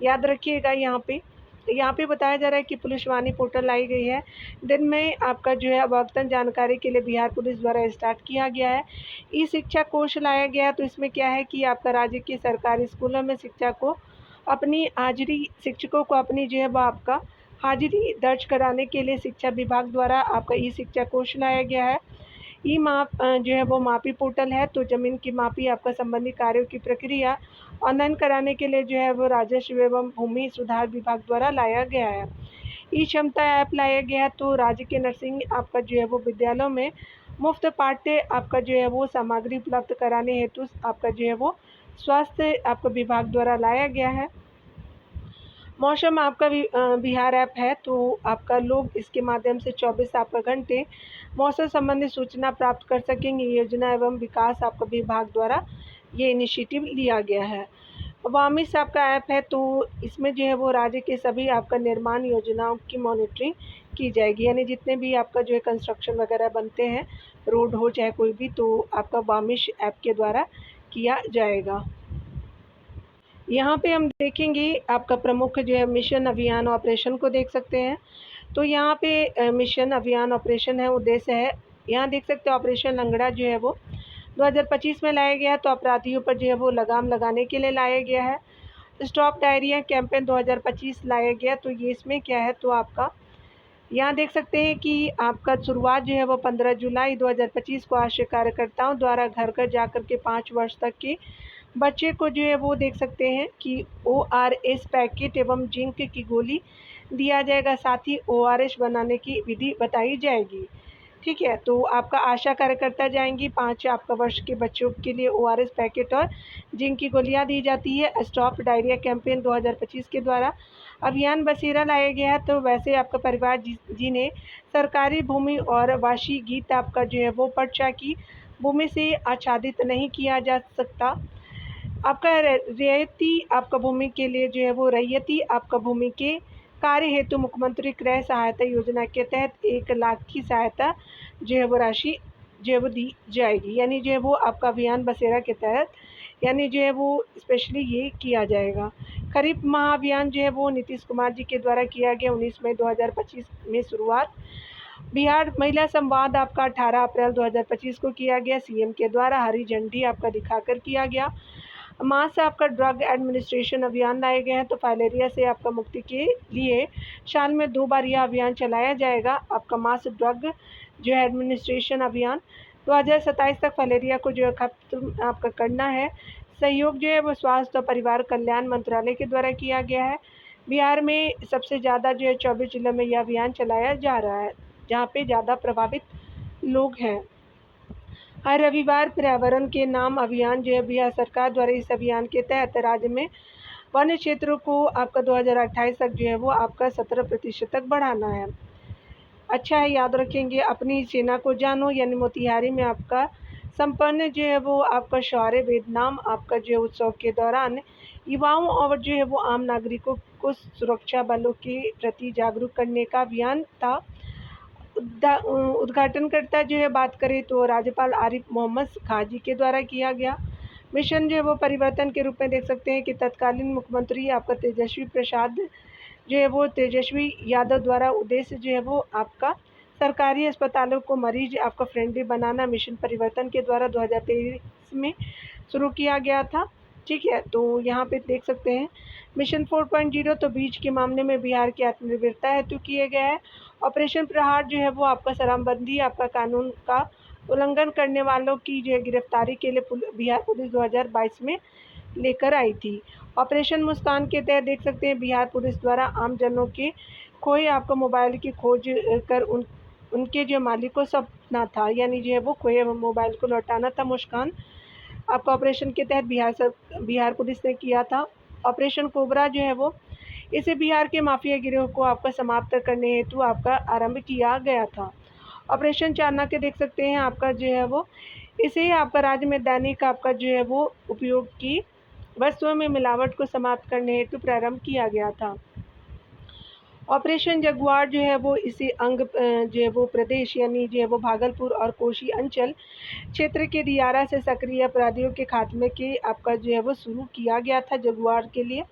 याद रखिएगा, यहाँ पे बताया जा रहा है कि पुलिस वाणी पोर्टल लाई गई है। दिन में आपका जो है अद्यतन जानकारी के लिए बिहार पुलिस द्वारा स्टार्ट किया गया है। ई शिक्षा कोष लाया गया है, तो इसमें क्या है कि आपका राज्य के सरकारी स्कूलों में शिक्षकों को अपनी जो है वो आपका हाजिरी दर्ज कराने के लिए शिक्षा विभाग द्वारा आपका ई शिक्षा कोष लाया गया है। ई माप जो है वो मापी पोर्टल है, तो ज़मीन की मापी आपका संबंधित कार्यों की प्रक्रिया ऑनलाइन कराने के लिए जो है वो राजस्व एवं भूमि सुधार विभाग द्वारा लाया गया है। ई क्षमता ऐप लाया गया है, तो राज्य के नर्सिंग आपका जो है वो विद्यालयों में मुफ्त पाठ्य आपका जो है वो सामग्री उपलब्ध कराने हेतु आपका जो है वो स्वास्थ्य आपका विभाग द्वारा लाया गया है। मौसम आपका बिहार ऐप है, तो आपका लोग इसके माध्यम से 24 आपका घंटे मौसम संबंधी सूचना प्राप्त कर सकेंगे। योजना एवं विकास आपका विभाग द्वारा ये इनिशिएटिव लिया गया है। वामिस आपका ऐप है, तो इसमें जो है वो राज्य के सभी आपका निर्माण योजनाओं की मॉनिटरिंग की जाएगी, यानी जितने भी आपका जो है कंस्ट्रक्शन वगैरह बनते हैं, रोड हो चाहे कोई भी, तो आपका वामिश ऐप के द्वारा किया जाएगा। यहाँ पे हम देखेंगे आपका प्रमुख जो है मिशन अभियान ऑपरेशन को देख सकते हैं। तो यहाँ पे मिशन अभियान ऑपरेशन है, उद्देश्य है, यहाँ देख सकते हैं ऑपरेशन लंगड़ा जो है वो 2025 में लाया गया है, तो अपराधियों पर जो है वो लगाम लगाने के लिए लाया गया है। स्टॉप डायरिया कैंपेन 2025 लाया गया, तो ये इसमें क्या है, तो आपका यहाँ देख सकते हैं कि आपका शुरुआत जो है वो 15 जुलाई 2025 को आशा कार्यकर्ताओं द्वारा घर घर जाकर के 5 वर्ष तक के बच्चे को जो है वो देख सकते हैं कि ORS पैकेट एवं जिंक की गोली दिया जाएगा, साथ ही ORS बनाने की विधि बताई जाएगी। ठीक है, तो आपका आशा कार्यकर्ता जाएंगी, 5 आपका वर्ष के बच्चों के लिए ORS पैकेट और जिंक की गोलियां दी जाती है। स्टॉप डायरिया कैंपेन 2025 के द्वारा अभियान बसेरा लाया गया है, तो वैसे आपका परिवार जिन्हें सरकारी भूमि और वाशी गीत आपका जो है वो पर्चा की भूमि से आच्छादित नहीं किया जा सकता, आपका रियायती आपका भूमि के लिए जो है वो रैयती आपका भूमि के कार्य हेतु मुख्यमंत्री क्रय सहायता योजना के तहत 1 लाख की सहायता जो है वो राशि जो है वो दी जाएगी। यानी जो है वो आपका अभियान बसेरा के तहत यानी जो है वो स्पेशली ये किया जाएगा। खरीफ महाअभियान जो है वो नीतीश कुमार जी के द्वारा किया गया, 19 मई 2025 में शुरुआत। बिहार महिला संवाद आपका 18 अप्रैल 2025 को किया गया, CM के द्वारा हरी झंडी आपका दिखाकर किया गया। माँ से आपका ड्रग एडमिनिस्ट्रेशन अभियान लाए गए हैं, तो फाइलेरिया से आपका मुक्ति के लिए साल में 2 बार यह अभियान चलाया जाएगा। आपका मास ड्रग जो है एडमिनिस्ट्रेशन अभियान 2027 तक फाइलेरिया को जो है खत्म आपका करना है। सहयोग जो है वो स्वास्थ्य और परिवार कल्याण मंत्रालय के द्वारा किया गया है। बिहार में सबसे ज़्यादा जो है 24 जिलों में यह अभियान चलाया जा रहा है, जहाँ पे ज़्यादा प्रभावित लोग हैं। हर रविवार पर्यावरण के नाम अभियान जो है बिहार सरकार द्वारा, इस अभियान के तहत राज्य में वन्य क्षेत्रों को आपका 2028 तक जो है वो आपका 17% तक बढ़ाना है। अच्छा है, याद रखेंगे। अपनी सेना को जानो, यानी मोतिहारी में आपका संपन्न जो है वो आपका शौर्य वेद नाम आपका जो है उत्सव के दौरान युवाओं और जो है वो आम नागरिकों को सुरक्षा बलों के प्रति जागरूक करने का अभियान था। उद्घाटनकर्ता जो है बात करें तो राज्यपाल आरिफ मोहम्मद खाजी के द्वारा किया गया। मिशन जो है वो परिवर्तन के रूप में देख सकते हैं कि तत्कालीन मुख्यमंत्री आपका तेजस्वी प्रसाद जो है वो तेजस्वी यादव द्वारा उद्देश्य जो है वो आपका सरकारी अस्पतालों को मरीज आपका फ्रेंडली बनाना मिशन परिवर्तन के द्वारा 2023 में शुरू किया गया था। ठीक है, तो यहाँ पे देख सकते हैं मिशन 4.0 तो बीज के मामले में बिहार की आत्मनिर्भरता हेतु किए गया है। ऑपरेशन प्रहार जो है वो आपका शराबबंदी आपका कानून का उल्लंघन करने वालों की जो है गिरफ्तारी के लिए बिहार पुलिस 2022 में लेकर आई थी। ऑपरेशन मुस्कान के तहत देख सकते हैं बिहार पुलिस द्वारा आम जनों के खोए आपका मोबाइल की खोज कर उनके जो मालिक को सौंपना था, यानी जो है वो खोए मोबाइल को लौटाना था। मुस्कान आपका ऑपरेशन के तहत बिहार पुलिस ने किया था। ऑपरेशन कोबरा जो है वो इसे बिहार के माफिया गिरोह को आपका समाप्त करने हेतु आपका आरंभ किया गया था। ऑपरेशन चाणक्य देख सकते हैं आपका जो है वो इसे आपका राज्य में दैनिक आपका जो है वो उपयोग की वस्तुओं में मिलावट को समाप्त करने हेतु प्रारंभ किया गया था। ऑपरेशन जगुआर जो है वो इसी अंग जो है वो प्रदेश यानी जो है वो भागलपुर और कोशी अंचल क्षेत्र के दियारा से सक्रिय अपराधियों के खात्मे के आपका जो है वो शुरू किया गया था जगुआर के लिए।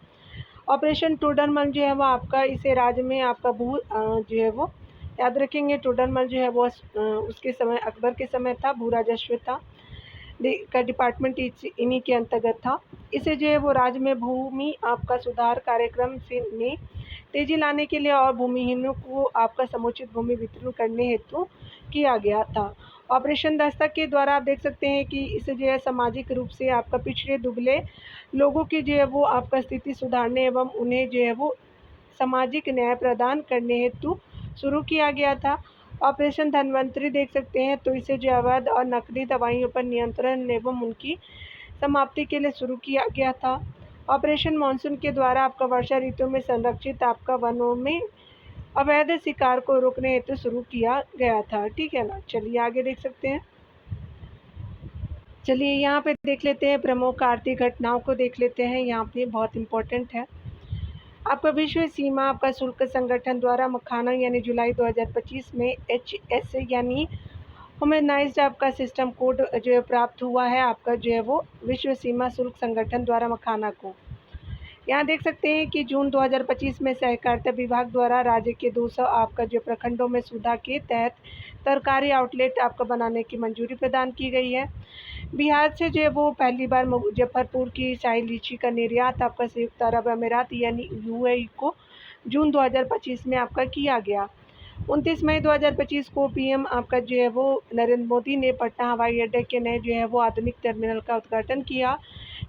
ऑपरेशन टोडरमल जो है वो आपका इसे राज्य में आपका जो है वो याद रखेंगे टोडरमल जो है वो उसके समय अकबर के समय था, भू राजस्व था का डिपार्टमेंट इन्हीं के अंतर्गत था। इसे जो है वो राज्य में भूमि आपका सुधार कार्यक्रम से में तेजी लाने के लिए और भूमिहीनों को आपका समुचित भूमि वितरण करने हेतु किया गया था। ऑपरेशन दस्तक के द्वारा आप देख सकते हैं कि इसे जो है सामाजिक रूप से आपका पिछड़े दुबले लोगों की जो है वो आपका स्थिति सुधारने एवं उन्हें जो है वो सामाजिक न्याय प्रदान करने हेतु शुरू किया गया था। ऑपरेशन धन्वंतरी देख सकते हैं तो इसे जो अवैध और नकली दवाइयों पर नियंत्रण एवं उनकी समाप्ति के लिए शुरू किया गया था। ऑपरेशन मानसून के द्वारा आपका वर्षा ऋतु में संरक्षित आपका वनों में अवैध शिकार को रोकने हेतु शुरू किया गया था। ठीक है ना, चलिए आगे देख सकते हैं। चलिए यहाँ पे देख लेते हैं प्रमुख आर्थिक घटनाओं को देख लेते हैं। यहाँ पे बहुत इम्पोर्टेंट है आपका विश्व सीमा आपका शुल्क संगठन द्वारा मखाना यानी जुलाई 2025 में HS यानी ह्यूमनाइज्ड आपका सिस्टम कोड जो है प्राप्त हुआ है आपका जो है वो विश्व सीमा शुल्क संगठन द्वारा मखाना को। यहाँ देख सकते हैं कि जून 2025 में सहकारिता विभाग द्वारा राज्य के 200 आपका जो प्रखंडों में सुधा के तहत तरकारी आउटलेट आपका बनाने की मंजूरी प्रदान की गई है। बिहार से जो है वो पहली बार मुजफ्फरपुर की शाही लीची का निर्यात आपका संयुक्त अरब अमीरात यानी UAE को जून 2025 में आपका किया गया। 29 मई 2025 को PM आपका जो है वो नरेंद्र मोदी ने पटना हवाई अड्डे के नए जो है वो आधुनिक टर्मिनल का उद्घाटन किया।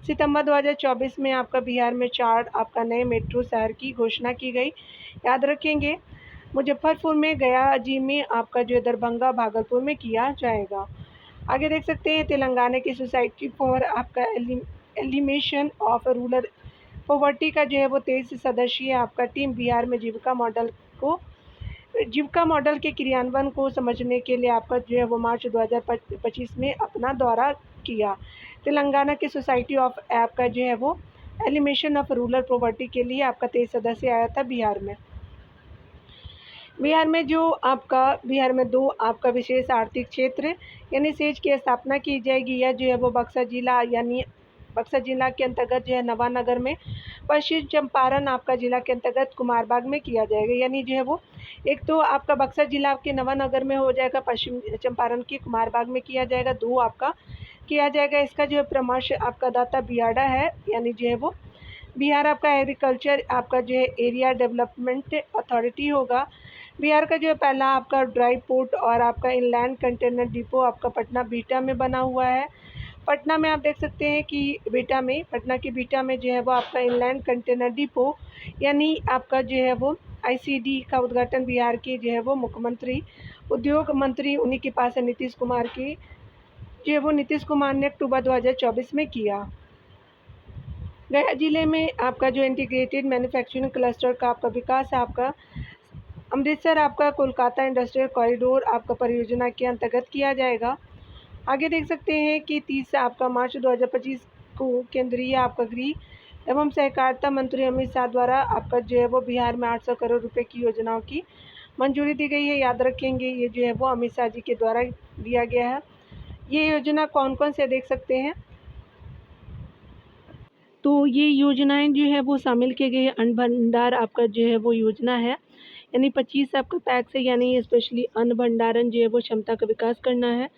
सितंबर 2024 में आपका बिहार में 4 आपका नए मेट्रो शहर की घोषणा की गई। याद रखेंगे मुजफ्फरपुर में, गया जी में आपका जो है दरभंगा भागलपुर में किया जाएगा। आगे देख सकते हैं तेलंगाना की सोसाइटी फॉर आपका एलिमिनेशन ऑफ रूरल पॉवर्टी का जो है वो 23 सदस्यीय आपका टीम बिहार में जीविका मॉडल के क्रियान्वयन को समझने के लिए आपका जो है वो मार्च 2025 में अपना दौरा किया। तेलंगाना की सोसाइटी ऑफ आपका जो है वो एलिमिनेशन ऑफ रूरल पॉवर्टी के लिए आपका 23 सदस्य आया था बिहार में। बिहार में 2 आपका विशेष आर्थिक क्षेत्र यानी सेज की स्थापना की जाएगी। यह जो है वो बक्सर जिला के अंतर्गत जो है नवानगर में, पश्चिम चंपारण आपका जिला के अंतर्गत कुमारबाग में किया जाएगा। यानी जो है वो एक तो आपका बक्सर जिला के नवानगर में हो जाएगा, पश्चिम चंपारण के कुमारबाग में किया जाएगा, 2 आपका किया जाएगा। इसका जो है परामर्श आपका दाता बियाडा है, यानी जो है वो बिहार आपका एग्रीकल्चर आपका जो है एरिया डेवलपमेंट अथॉरिटी होगा। बिहार का जो है पहला आपका ड्राई पोर्ट और आपका इनलैंड कंटेनर डिपो आपका पटना बीटा में बना हुआ है। पटना में आप देख सकते हैं कि पटना की बीटा में जो है वो आपका इनलैंड कंटेनर डिपो यानी आपका जो है वो ICD का उद्घाटन बिहार के जो है वो मुख्यमंत्री उद्योग मंत्री उन्हीं के पास है नीतीश कुमार की जो है वो नीतीश कुमार ने अक्टूबर 2024 में किया। गया जिले में आपका जो इंटीग्रेटेड मैन्युफैक्चरिंग क्लस्टर का आपका विकास आपका अमृतसर आपका कोलकाता इंडस्ट्रियल कॉरिडोर आपका परियोजना के अंतर्गत किया जाएगा। आगे देख सकते हैं कि 30 आपका मार्च 2025 को केंद्रीय आपका गृह एवं सहकारिता मंत्री अमित शाह द्वारा आपका जो है वो बिहार में 800 करोड़ रुपए की योजनाओं की मंजूरी दी गई है। याद रखेंगे ये जो है वो अमित शाह जी के द्वारा दिया गया है। ये योजना कौन कौन से देख सकते हैं, तो ये योजनाएं जो है वो शामिल किए गए अन्न भंडार आपका जो है वो योजना है, यानी 25 आपका पैक्स है, यानी स्पेशली अन्न भंडारण जो है वो क्षमता का विकास करना है।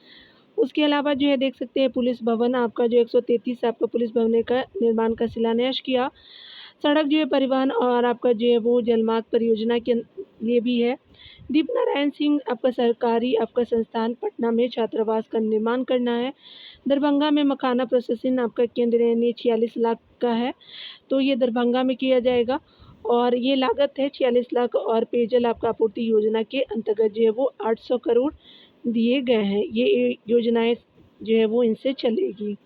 उसके अलावा जो है देख सकते हैं पुलिस भवन आपका जो 133 आपका पुलिस भवन का निर्माण का शिलान्यास किया। सड़क जो है परिवहन और आपका जो है वो जलमार्ग परियोजना के लिए भी है। दीप नारायण सिंह आपका सरकारी आपका संस्थान पटना में छात्रावास का निर्माण करना है। दरभंगा में मखाना प्रोसेसिंग आपका केंद्र यानी 46 लाख का है, तो ये दरभंगा में किया जाएगा और ये लागत है 46 लाख और पेयजल आपका आपूर्ति योजना के अंतर्गत जो है वो 800 करोड़ दिए गए हैं। ये योजनाएं जो है वो इनसे चलेगी।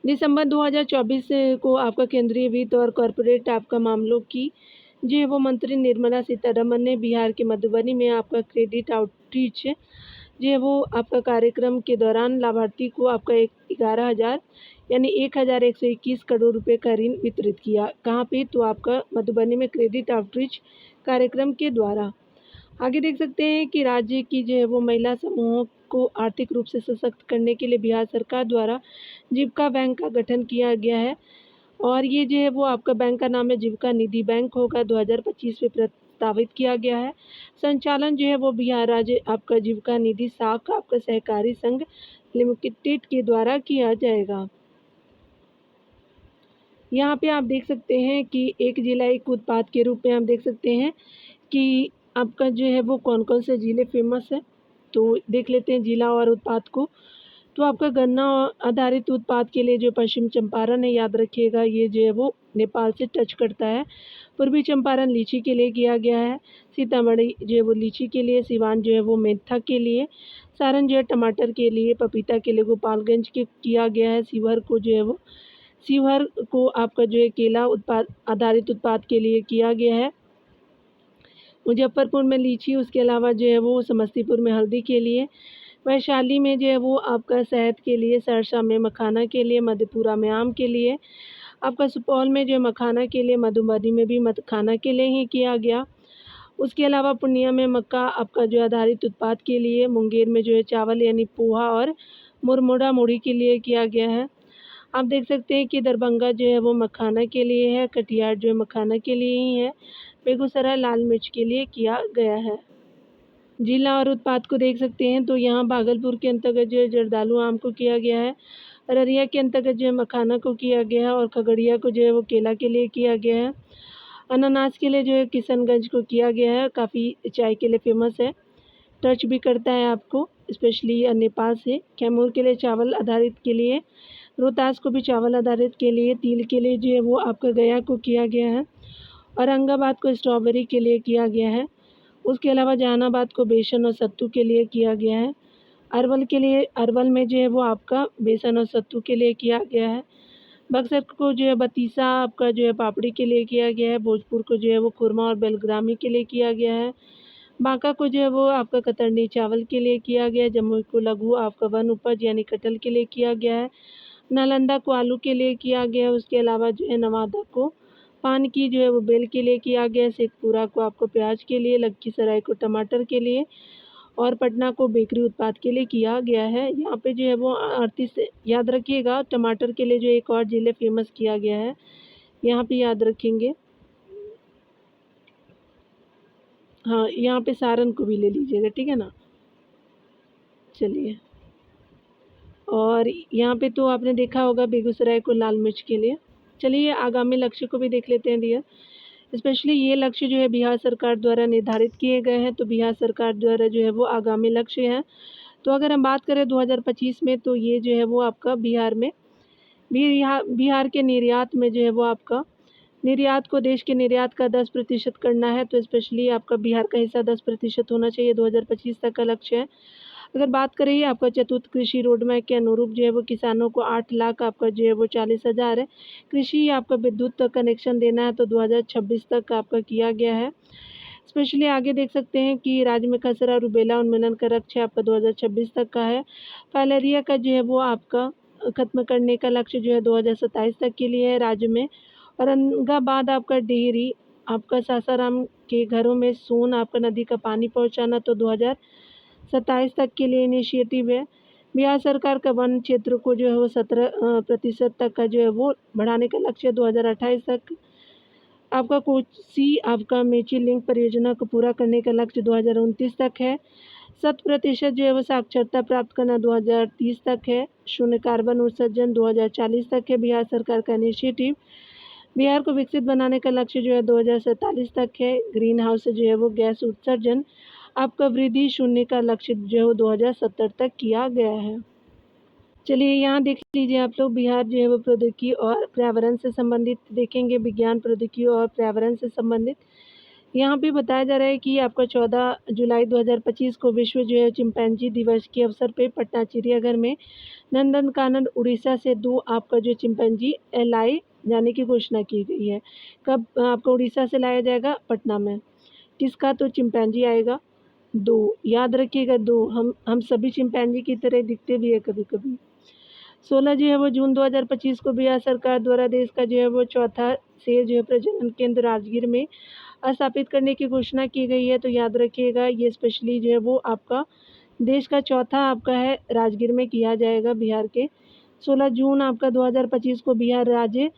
दिसंबर 2024 को आपका केंद्रीय वित्त और कॉरपोरेट आपका मामलों की जो है वो मंत्री निर्मला सीतारमन ने बिहार के मधुबनी में आपका क्रेडिट आउटरीच जो है वो आपका कार्यक्रम के दौरान लाभार्थी को आपका 11,000 यानी 1,121 करोड़ रुपए का ऋण वितरित किया। कहाँ पे, तो आपका मधुबनी में क्रेडिट आउटरीच कार्यक्रम के द्वारा। आगे देख सकते हैं कि राज्य की जो है वो महिला समूहों को आर्थिक रूप से सशक्त करने के लिए बिहार सरकार द्वारा जीविका बैंक का गठन किया गया है और ये जो है वो आपका बैंक का नाम है जीविका निधि बैंक होगा। 2025 में प्रस्तावित किया गया है। संचालन जो है वो बिहार राज्य आपका जीविका निधि शाखा आपका सहकारी संघ लिमिटेड के द्वारा किया जाएगा। यहाँ पे आप देख सकते हैं कि एक जिला एक उत्पाद के रूप में आप देख सकते हैं कि आपका जो है वो कौन कौन से ज़िले फेमस है, तो देख लेते हैं जिला और उत्पाद को। तो आपका गन्ना आधारित उत्पाद के लिए जो पश्चिम चंपारण है, याद रखिएगा ये जो है वो नेपाल से टच करता है। पूर्वी चंपारण लीची के लिए किया गया है। सीतामढ़ी जो है वो लीची के लिए, सिवान जो है वो मेंथा के लिए, सारण जो है टमाटर के लिए, पपीता के लिए गोपालगंज के किया गया है। शिवहर को आपका जो है केला उत्पाद आधारित उत्पाद के लिए किया गया है। मुजफ्फरपुर में लीची, उसके अलावा जो है वो समस्तीपुर में हल्दी के लिए, वैशाली में जो है वो आपका शहद के लिए, सहरसा में मखाना के लिए, मधेपुरा में आम के लिए, आपका सुपौल में जो है मखाना के लिए, मधुबनी में भी मखाना के लिए ही किया गया। उसके अलावा पूर्णिया में मक्का आपका जो आधारित उत्पाद के लिए, मुंगेर में जो है चावल यानी पोहा और मुरमुरा मुड़ी के लिए किया गया है। आप देख सकते हैं कि दरभंगा जो है वो मखाना के लिए है, कटिहार जो है मखाना के लिए ही है, बेगूसराय लाल मिर्च के लिए किया गया है। जिला और उत्पाद को देख सकते हैं तो यहाँ भागलपुर के अंतर्गत जो है जर्दालू आम को किया गया है, अररिया के अंतर्गत जो है मखाना को किया गया है और खगड़िया को जो है वो केला के लिए किया गया है। अनानास के लिए जो है किशनगंज को किया गया है, काफ़ी चाय के लिए फेमस है, टच भी करता है आपको स्पेशली नेपाल से। कैमूर के लिए चावल आधारित के लिए, रोहतास को भी चावल आधारित के लिए, तिल के लिए जो है वो आपका गया को किया गया है, औरंगाबाद को स्ट्रॉबेरी के लिए किया गया है। उसके अलावा जहानाबाद को बेसन और सत्तू के लिए किया गया है। अरवल में जो है वो आपका बेसन और सत्तू के लिए किया गया है। बक्सर को जो है बतीसा आपका जो है पापड़ी के लिए किया गया है। भोजपुर को जो है वो खुरमा और बेलग्रामी के लिए किया गया है। बांका को जो है वो आपका कतरनी चावल के लिए किया गया है। जम्मू को लघु आपका वन उपज यानी कटहल के लिए किया गया है। नालंदा को आलू के लिए किया गया है। उसके अलावा जो है नवादा को पान की जो है वो बेल के लिए किया गया है। शेखपुरा को आपको प्याज के लिए, लखीसराय को टमाटर के लिए और पटना को बेकरी उत्पाद के लिए किया गया है। यहाँ पे जो है वो 38 याद रखिएगा। टमाटर के लिए जो एक और ज़िले फेमस किया गया है, यहाँ पे याद रखेंगे। हाँ, यहाँ पे सारण को भी ले लीजिएगा, ठीक है ना। चलिए, और यहाँ पे तो आपने देखा होगा बेगूसराय को लाल मिर्च के लिए। चलिए आगामी लक्ष्य को भी देख लेते हैं डियर। स्पेशली ये लक्ष्य जो है बिहार सरकार द्वारा निर्धारित किए गए हैं, तो बिहार सरकार द्वारा जो है वो आगामी लक्ष्य है। तो अगर हम बात करें 2025 में, तो ये जो है वो आपका बिहार के निर्यात में जो है वो आपका निर्यात को देश के निर्यात का 10% करना है। तो स्पेशली आपका बिहार का हिस्सा 10% होना चाहिए, 2025 तक का लक्ष्य है। अगर बात करें आपका चतुर्थ कृषि रोड मैप के अनुरूप जो है वो किसानों को 8 लाख आपका जो है वो 40,000 है। कृषि आपका विद्युत कनेक्शन देना है तो 2026 तक आपका किया गया है। स्पेशली आगे देख सकते हैं कि राज्य में खसरा रूबेला उन्मूलन का लक्ष्य आपका 2026 तक का है। फाइलेरिया का जो है वो आपका खत्म करने का लक्ष्य जो है 2027 तक के लिए है राज्य में। औरंगाबाद आपका डेयरी आपका सासाराम के घरों में सोन आपका नदी का पानी पहुंचाना तो 2027 तक के लिए इनिशिएटिव है। बिहार सरकार का वन क्षेत्र को जो है वो 17% तक का जो है वो बढ़ाने का लक्ष्य 2028 तक। आपका कोसी आपका मेची लिंक परियोजना को पूरा करने का लक्ष्य 2029 तक है। 100% जो है वो साक्षरता प्राप्त करना 2030 तक है। शून्य कार्बन उत्सर्जन 2040 तक है बिहार सरकार का इनिशिएटिव। बिहार को विकसित बनाने का लक्ष्य जो है 2047 तक है। ग्रीन हाउस जो है वो गैस उत्सर्जन आपका वृद्धि शून्य का लक्ष्य जो है वो 2070 तक किया गया है। चलिए यहाँ देख लीजिए आप लोग, बिहार जो है वो प्रौद्योगिकी और पर्यावरण से संबंधित देखेंगे, विज्ञान प्रौद्योगिकी और पर्यावरण से संबंधित। यहाँ पे बताया जा रहा है कि आपका 14 जुलाई 2025 को विश्व जो है चिंपैंजी दिवस के अवसर पे पटना चिड़ियाघर में नंदनकानन उड़ीसा से 2 आपका जो चिंपैंजी लाए जाने की घोषणा की गई है। कब आपका उड़ीसा से लाया जाएगा? पटना में। किसका? तो चिंपैंजी आएगा 2, याद रखिएगा 2। हम सभी चिंपैंजी की तरह दिखते भी है कभी कभी। 16 जो है वो जून 2025 को बिहार सरकार द्वारा देश का जो है वो चौथा शेर जो है प्रजनन केंद्र राजगीर में स्थापित करने की घोषणा की गई है। तो याद रखिएगा ये स्पेशली जो है वो आपका देश का चौथा आपका है राजगीर में किया जाएगा बिहार के। 16 जून आपका 2025 को बिहार राज्य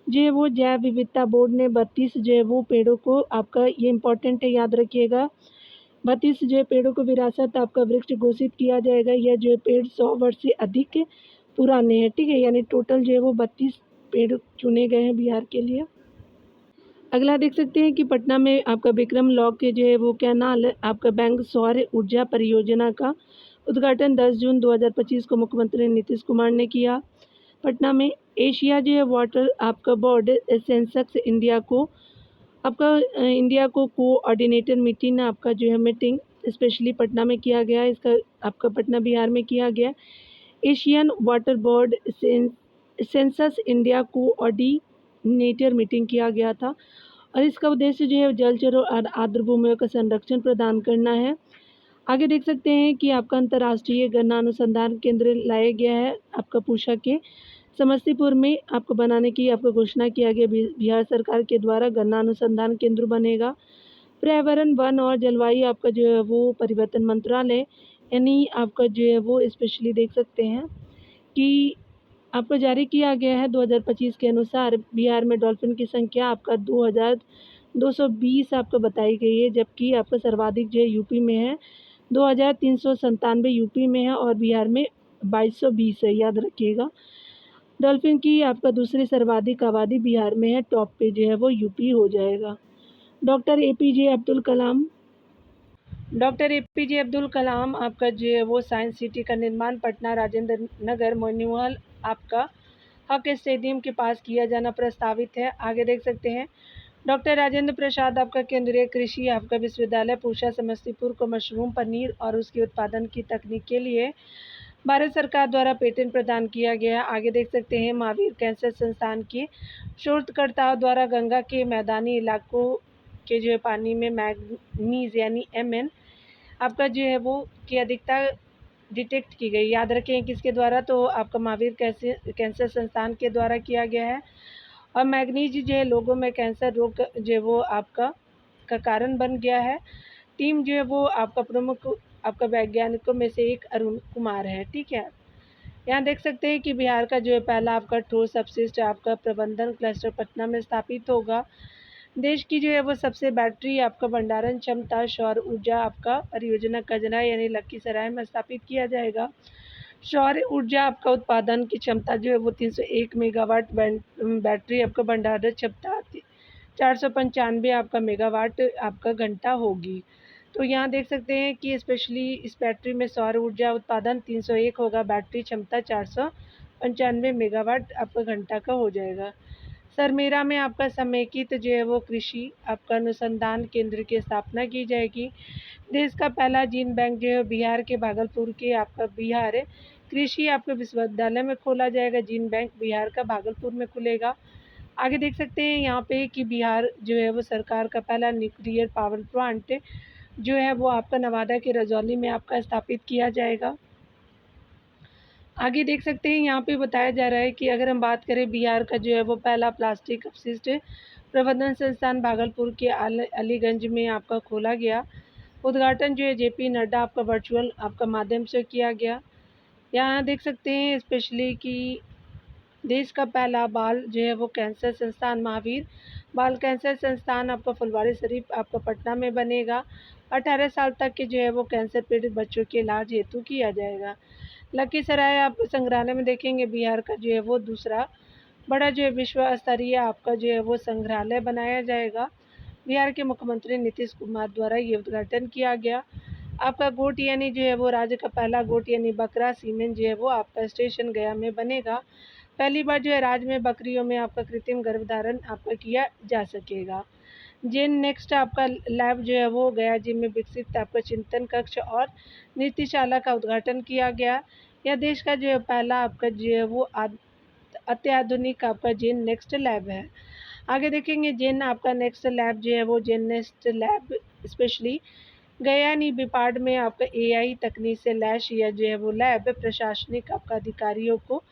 जो है वो जैव विविधता बोर्ड ने 32 जो है वो पेड़ों को आपका, ये इम्पोर्टेंट है याद रखिएगा, 32 जो है पेड़ों को विरासत आपका वृक्ष घोषित किया जाएगा। यह जो है पेड़ 100 वर्ष से अधिक पुराने हैं, ठीक है। यानी टोटल जो है वो 32 पेड़ चुने गए हैं बिहार के लिए। अगला देख सकते हैं कि पटना में आपका विक्रम लॉक के जो है वो कैनाल आपका बैंक सौर ऊर्जा परियोजना का उद्घाटन 10 जून 2025 को मुख्यमंत्री नीतीश कुमार ने किया। पटना में एशिया जो है वाटर आपका बोर्ड सेंसक्स इंडिया को कोऑर्डिनेटर मीटिंग आपका जो है मीटिंग स्पेशली पटना में किया गया। इसका आपका पटना बिहार में किया गया। Asian water board census India coordinator meeting किया गया था और इसका उद्देश्य जो है जलचरों और आर्द्र भूमियों का संरक्षण प्रदान करना है। आगे देख सकते हैं कि आपका अंतर्राष्ट्रीय गन्ना अनुसंधान केंद्र लाया गया है आपका पूषा के समस्तीपुर में आपको बनाने की आपको घोषणा किया गया। बिहार सरकार के द्वारा गन्ना अनुसंधान केंद्र बनेगा। पर्यावरण वन और जलवायु आपका जो है वो परिवर्तन मंत्रालय यानी आपका जो है वो स्पेशली देख सकते हैं कि आपको जारी किया गया है 2025 के अनुसार बिहार में डॉल्फिन की संख्या आपका 2220 आपको बताई गई है, जबकि आपका सर्वाधिक जो है यूपी में है 2397 यूपी में है और बिहार में 2220 है, याद रखिएगा। डॉल्फिन की आपका दूसरी सर्वाधिक आबादी बिहार में है, टॉप पे जो है वो यूपी हो जाएगा। डॉक्टर एपीजे अब्दुल कलाम आपका जो है वो साइंस सिटी का निर्माण पटना राजेंद्र नगर मोन्यूअल आपका हक स्टेडियम के पास किया जाना प्रस्तावित है। आगे देख सकते हैं डॉक्टर राजेंद्र प्रसाद आपका केंद्रीय कृषि आपका विश्वविद्यालय पूषा समस्तीपुर को मशरूम पनीर और उसके उत्पादन की तकनीक के लिए भारत सरकार द्वारा पेटेंट प्रदान किया गया। आगे देख सकते हैं महावीर कैंसर संस्थान के शोधकर्ताओं द्वारा गंगा के मैदानी इलाकों के जो है पानी में मैग्नीज यानी Mn आपका जो है वो की अधिकता डिटेक्ट की गई। याद रखें किसके द्वारा? तो आपका महावीर कैंसर संस्थान के द्वारा किया गया है। और मैग्नीज जो है लोगों में कैंसर रोग जो है वो आपका का कारण बन गया है। टीम जो है वो आपका प्रमुख आपका वैज्ञानिकों में से एक अरुण कुमार है, ठीक है। यहाँ देख सकते हैं कि बिहार का जो है पहला आपका ठोस अपशिष्ट आपका प्रबंधन क्लस्टर पटना में स्थापित होगा। देश की जो है वो सबसे बैटरी आपका भंडारण क्षमता सौर ऊर्जा आपका परियोजना कजरा यानी लखीसराय में स्थापित किया जाएगा। सौर ऊर्जा आपका उत्पादन की क्षमता जो है वो 301 मेगावाट, बैटरी आपका भंडारण क्षमता 495 आपका मेगावाट आपका घंटा होगी। तो यहाँ देख सकते हैं कि स्पेशली इस बैटरी में सौर ऊर्जा उत्पादन 301 होगा, बैटरी क्षमता 495 मेगावाट आपका घंटा का हो जाएगा। सरमेरा में आपका समेकित जो है वो कृषि आपका अनुसंधान केंद्र की स्थापना की जाएगी। देश का पहला जीन बैंक जो है बिहार के भागलपुर के आपका बिहार कृषि आपके विश्वविद्यालय में खोला जाएगा। जीन बैंक बिहार का भागलपुर में खुलेगा। आगे देख सकते हैं यहाँ पे कि बिहार जो है वो सरकार का पहला न्यूक्लियर पावर प्लांट जो है वो आपका नवादा के रजौली में आपका स्थापित किया जाएगा। आगे देख सकते हैं यहाँ पे बताया जा रहा है कि अगर हम बात करें बिहार का जो है वो पहला प्लास्टिक अपशिष्ट प्रबंधन संस्थान भागलपुर के अलीगंज में आपका खोला गया। उद्घाटन जो है जेपी नड्डा आपका वर्चुअल आपका माध्यम से किया गया। यहाँ देख सकते हैं स्पेशली कि देश का पहला बाल जो है वो कैंसर संस्थान महावीर बाल कैंसर संस्थान आपका फुलवारी शरीफ आपका पटना में बनेगा। 18 साल तक के जो है वो कैंसर पीड़ित बच्चों के इलाज हेतु किया जाएगा। लखीसराय आप संग्रहालय में देखेंगे बिहार का जो है वो दूसरा बड़ा जो है विश्व स्तरीय आपका जो है वो संग्रहालय बनाया जाएगा। बिहार के मुख्यमंत्री नीतीश कुमार द्वारा ये उद्घाटन किया गया। आपका गोट यानी जो है वो राज्य का पहला गोट यानी बकरा सीमेंट जो है वो आपका स्टेशन गया में बनेगा। पहली बार जो है राज्य में बकरियों में आपका कृत्रिम गर्भधारण आपका किया जा सकेगा। जेन नेक्स्ट आपका लैब जो है वो गया जिम में विकसित आपका चिंतन कक्ष और नीतिशाला का उद्घाटन किया गया। यह देश का जो है पहला आपका जो है वो अत्याधुनिक आपका जेन नेक्स्ट लैब है। आगे देखेंगे जेन आपका नेक्स्ट लैब जो है वो जेन नेक्स्ट लैब स्पेशली गया बिपाड में आपका एआई तकनीक से लैश या जो है वो लैब प्रशासनिक आपका अधिकारियों को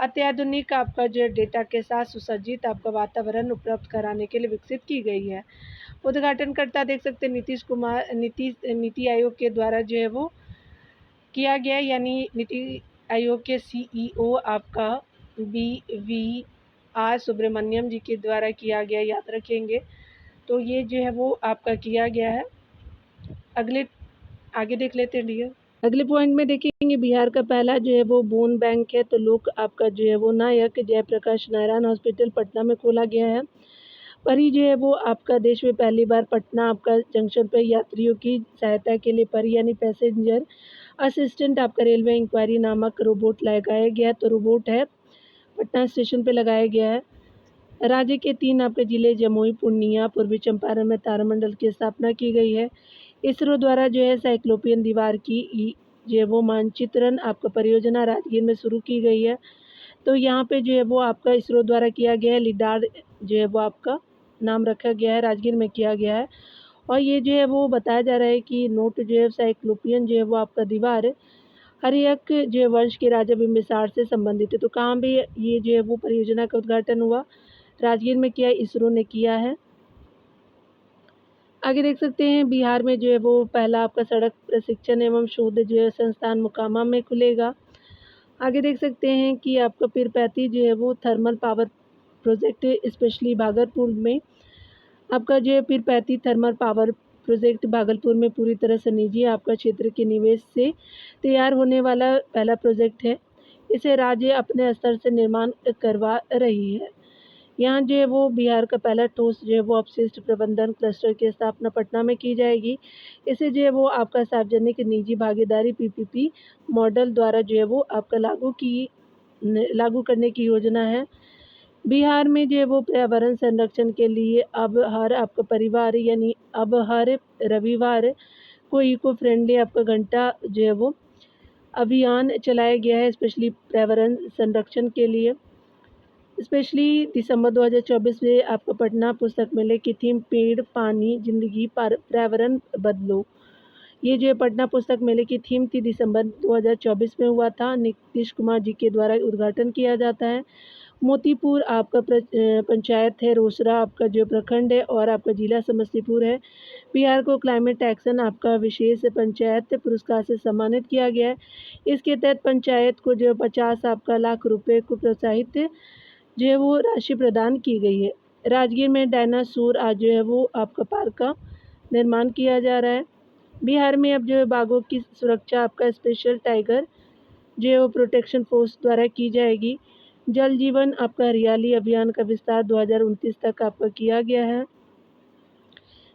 अत्याधुनिक आपका जो डेटा के साथ सुसज्जित आपका वातावरण उपलब्ध कराने के लिए विकसित की गई है। उद्घाटनकर्ता देख सकते हैं नीति आयोग के द्वारा जो है वो किया गया यानी नीति आयोग के सीईओ आपका BVR सुब्रमण्यम जी के द्वारा किया गया, याद रखेंगे। तो ये जो है वो आपका किया गया है। आगे देख लेते हैं डियर। अगले पॉइंट में देखेंगे बिहार का पहला जो है वो बोन बैंक है। तो लोक आपका जो है वो नायक जयप्रकाश नारायण हॉस्पिटल पटना में खोला गया है। परी जो है वो आपका देश में पहली बार पटना आपका जंक्शन पर यात्रियों की सहायता के लिए परी यानी पैसेंजर असिस्टेंट आपका रेलवे इंक्वायरी नामक रोबोट लगाया गया। तो रोबोट है पटना स्टेशन पे लगाया गया है। राज्य के 3 आपके जिले जमुई पूर्णिया पूर्वी चंपारण में तारामंडल की स्थापना की गई है। इसरो द्वारा जो है साइक्लोपियन दीवार की जो है वो मानचित्रण आपका परियोजना राजगीर में शुरू की गई है। तो यहाँ पे जो है वो आपका इसरो द्वारा किया गया है। लिडार जो है वो आपका नाम रखा गया है, राजगीर में किया गया है। और ये जो है वो बताया जा रहा है कि नोट जो है साइक्लोपियन जो है वो आपका दीवार हर्यक जो है वंश के राजा बिम्बिसार से संबंधित है। तो कहाँ भी ये जो है वो परियोजना का उद्घाटन हुआ, राजगीर में किया, इसरो ने किया है। आगे देख सकते हैं बिहार में जो है वो पहला आपका सड़क प्रशिक्षण एवं शोध जो है संस्थान मोकामा में खुलेगा। आगे देख सकते हैं कि आपका पीरपैंती जो है वो thermal power project specially Bhagalpur में आपका जो है Pirpainti thermal power project Bhagalpur में पूरी तरह से निजी आपका क्षेत्र के निवेश से तैयार होने वाला पहला प्रोजेक्ट है। इसे राज्य अपने स्तर से निर्माण करवा रही है। यहाँ जो है वो बिहार का पहला ठोस जो है वो अपशिष्ट प्रबंधन क्लस्टर की स्थापना पटना में की जाएगी। इसे जो है वो आपका सार्वजनिक निजी भागीदारी PPP मॉडल द्वारा जो है वो आपका लागू करने की योजना है। बिहार में जो है वो पर्यावरण संरक्षण के लिए अब हर आपका परिवार यानी अब हर रविवार को इको फ्रेंडली आपका घंटा जो है वो अभियान चलाया गया है स्पेशली पर्यावरण संरक्षण के लिए। स्पेशली दिसंबर 2024 में आपका पटना पुस्तक मेले की थीम पेड़ पानी जिंदगी पर्यावरण बदलो, ये जो है पटना पुस्तक मेले की थीम थी, दिसंबर 2024 में हुआ था। नीतीश कुमार जी के द्वारा उद्घाटन किया जाता है। मोतीपुर आपका पंचायत है, रोसड़ा आपका जो प्रखंड है और आपका जिला समस्तीपुर है। बिहार को क्लाइमेट एक्शन आपका विशेष पंचायत पुरस्कार से सम्मानित किया गया है। इसके तहत पंचायत को जो 50 आपका लाख रुपए को प्रोत्साहित जो है वो राशि प्रदान की गई है। राजगीर में डायनासोर आज जो है वो आपका पार्क का निर्माण किया जा रहा है। बिहार में अब जो है बाघों की सुरक्षा आपका स्पेशल टाइगर जो है वो प्रोटेक्शन फोर्स द्वारा की जाएगी। जल जीवन आपका हरियाली अभियान का विस्तार 2029 तक आपका किया गया है।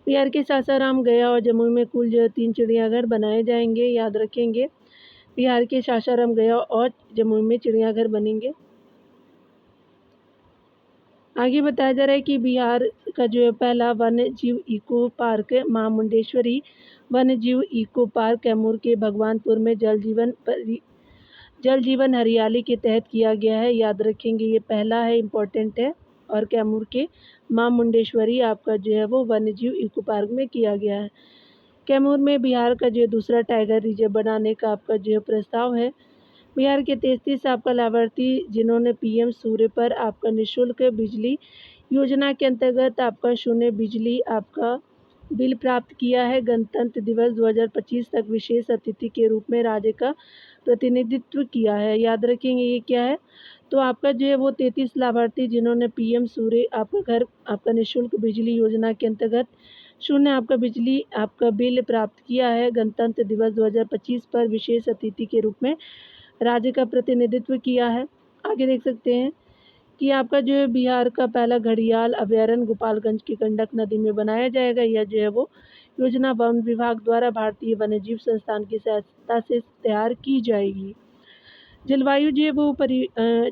बिहार के सासाराम गया और जमुई में कुल जो है 3 चिड़ियाघर बनाए जाएंगे, याद रखेंगे। बिहार के सासाराम गया और जमुई में चिड़ियाघर बनेंगे। आगे बताया जा रहा है कि बिहार का जो है पहला वन्य जीव इको पार्क मां मुंडेश्वरी वन्य जीव इको पार्क कैमूर के भगवानपुर में जल जीवन हरियाली के तहत किया गया है। याद रखेंगे, ये पहला है, इम्पोर्टेंट है। और कैमूर के मां मुंडेश्वरी आपका जो है वो वन्य जीव इको पार्क में किया गया है। कैमूर में बिहार का जो दूसरा टाइगर रिजर्व बनाने का आपका जो प्रस्ताव है। बिहार के 33 आपका लाभार्थी जिन्होंने पीएम सूर्य पर आपका निःशुल्क बिजली योजना के अंतर्गत आपका शून्य बिजली आपका बिल प्राप्त किया है। गणतंत्र दिवस 2025 तक विशेष अतिथि के रूप में राज्य का प्रतिनिधित्व किया है। याद रखेंगे ये क्या है, तो आपका जो है वो 33 लाभार्थी जिन्होंने पीएम सूर्य आपका घर आपका निःशुल्क बिजली योजना के अंतर्गत शून्य आपका बिजली आपका बिल प्राप्त किया है। गणतंत्र दिवस 2025 पर विशेष अतिथि के रूप में राज्य का प्रतिनिधित्व किया है। आगे देख सकते हैं कि आपका जो है बिहार का पहला घड़ियाल अभयारण्य गोपालगंज की गंडक नदी में बनाया जाएगा। यह जो है वो योजना वन विभाग द्वारा भारतीय वन्यजीव संस्थान की सहायता से तैयार की जाएगी। जलवायु जो है वो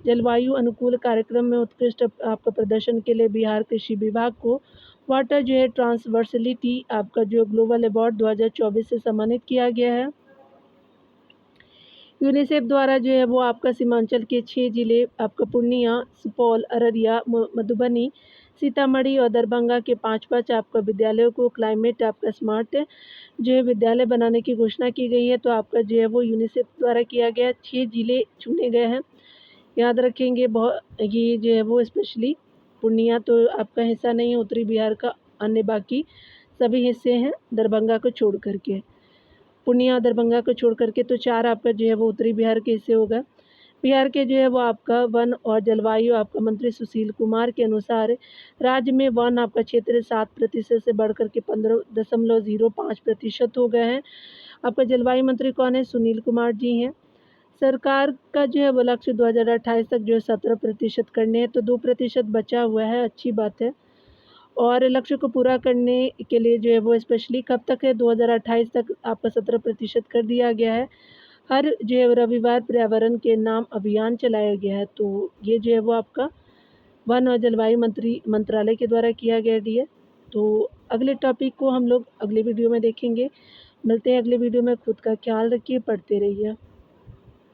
जलवायु अनुकूल कार्यक्रम में उत्कृष्ट आपका प्रदर्शन के लिए बिहार कृषि विभाग को वाटर जो है ट्रांसवर्सलिटी आपका जो ग्लोबल अवार्ड 2024 से सम्मानित किया गया है। यूनिसेफ द्वारा जो है वो आपका सीमांचल के 6 जिले आपका पूर्णिया, सुपौल, अररिया, मधुबनी, सीतामढ़ी और दरभंगा के 5-5 आपका विद्यालयों को क्लाइमेट आपका स्मार्ट जो है विद्यालय बनाने की घोषणा की गई है। तो आपका जो है वो यूनिसेफ द्वारा किया गया 6 जिले चुने गए हैं। याद रखेंगे, बहुत ये जो है वो स्पेशली पूर्णिया तो आपका हिस्सा नहीं है उत्तरी बिहार का, अन्य बाकी सभी हिस्से हैं दरभंगा को छोड़ करके। पूर्णिया और दरभंगा को छोड़ करके तो 4 आपका जो है वो उत्तरी बिहार के हिस्से होगा। बिहार के जो है वो आपका वन और जलवायु आपका मंत्री सुशील कुमार के अनुसार राज्य में वन आपका क्षेत्र 7% से बढ़कर के 15.05% हो गए हैं। आपका जलवायु मंत्री कौन है? सुनील कुमार जी हैं। सरकार का जो है वो लक्ष्य 2028 तक जो है 17% करने हैं, तो 2% बचा हुआ है, अच्छी बात है। और लक्ष्य को पूरा करने के लिए जो है वो स्पेशली कब तक है, 2028 तक आपका 17% कर दिया गया है। हर जो है रविवार पर्यावरण के नाम अभियान चलाया गया है। तो ये जो है वो आपका वन और जलवायु मंत्रालय के द्वारा किया गया है। तो अगले टॉपिक को हम लोग अगले वीडियो में देखेंगे। मिलते हैं अगले वीडियो में। खुद का ख्याल रखिए, पढ़ते रहिए।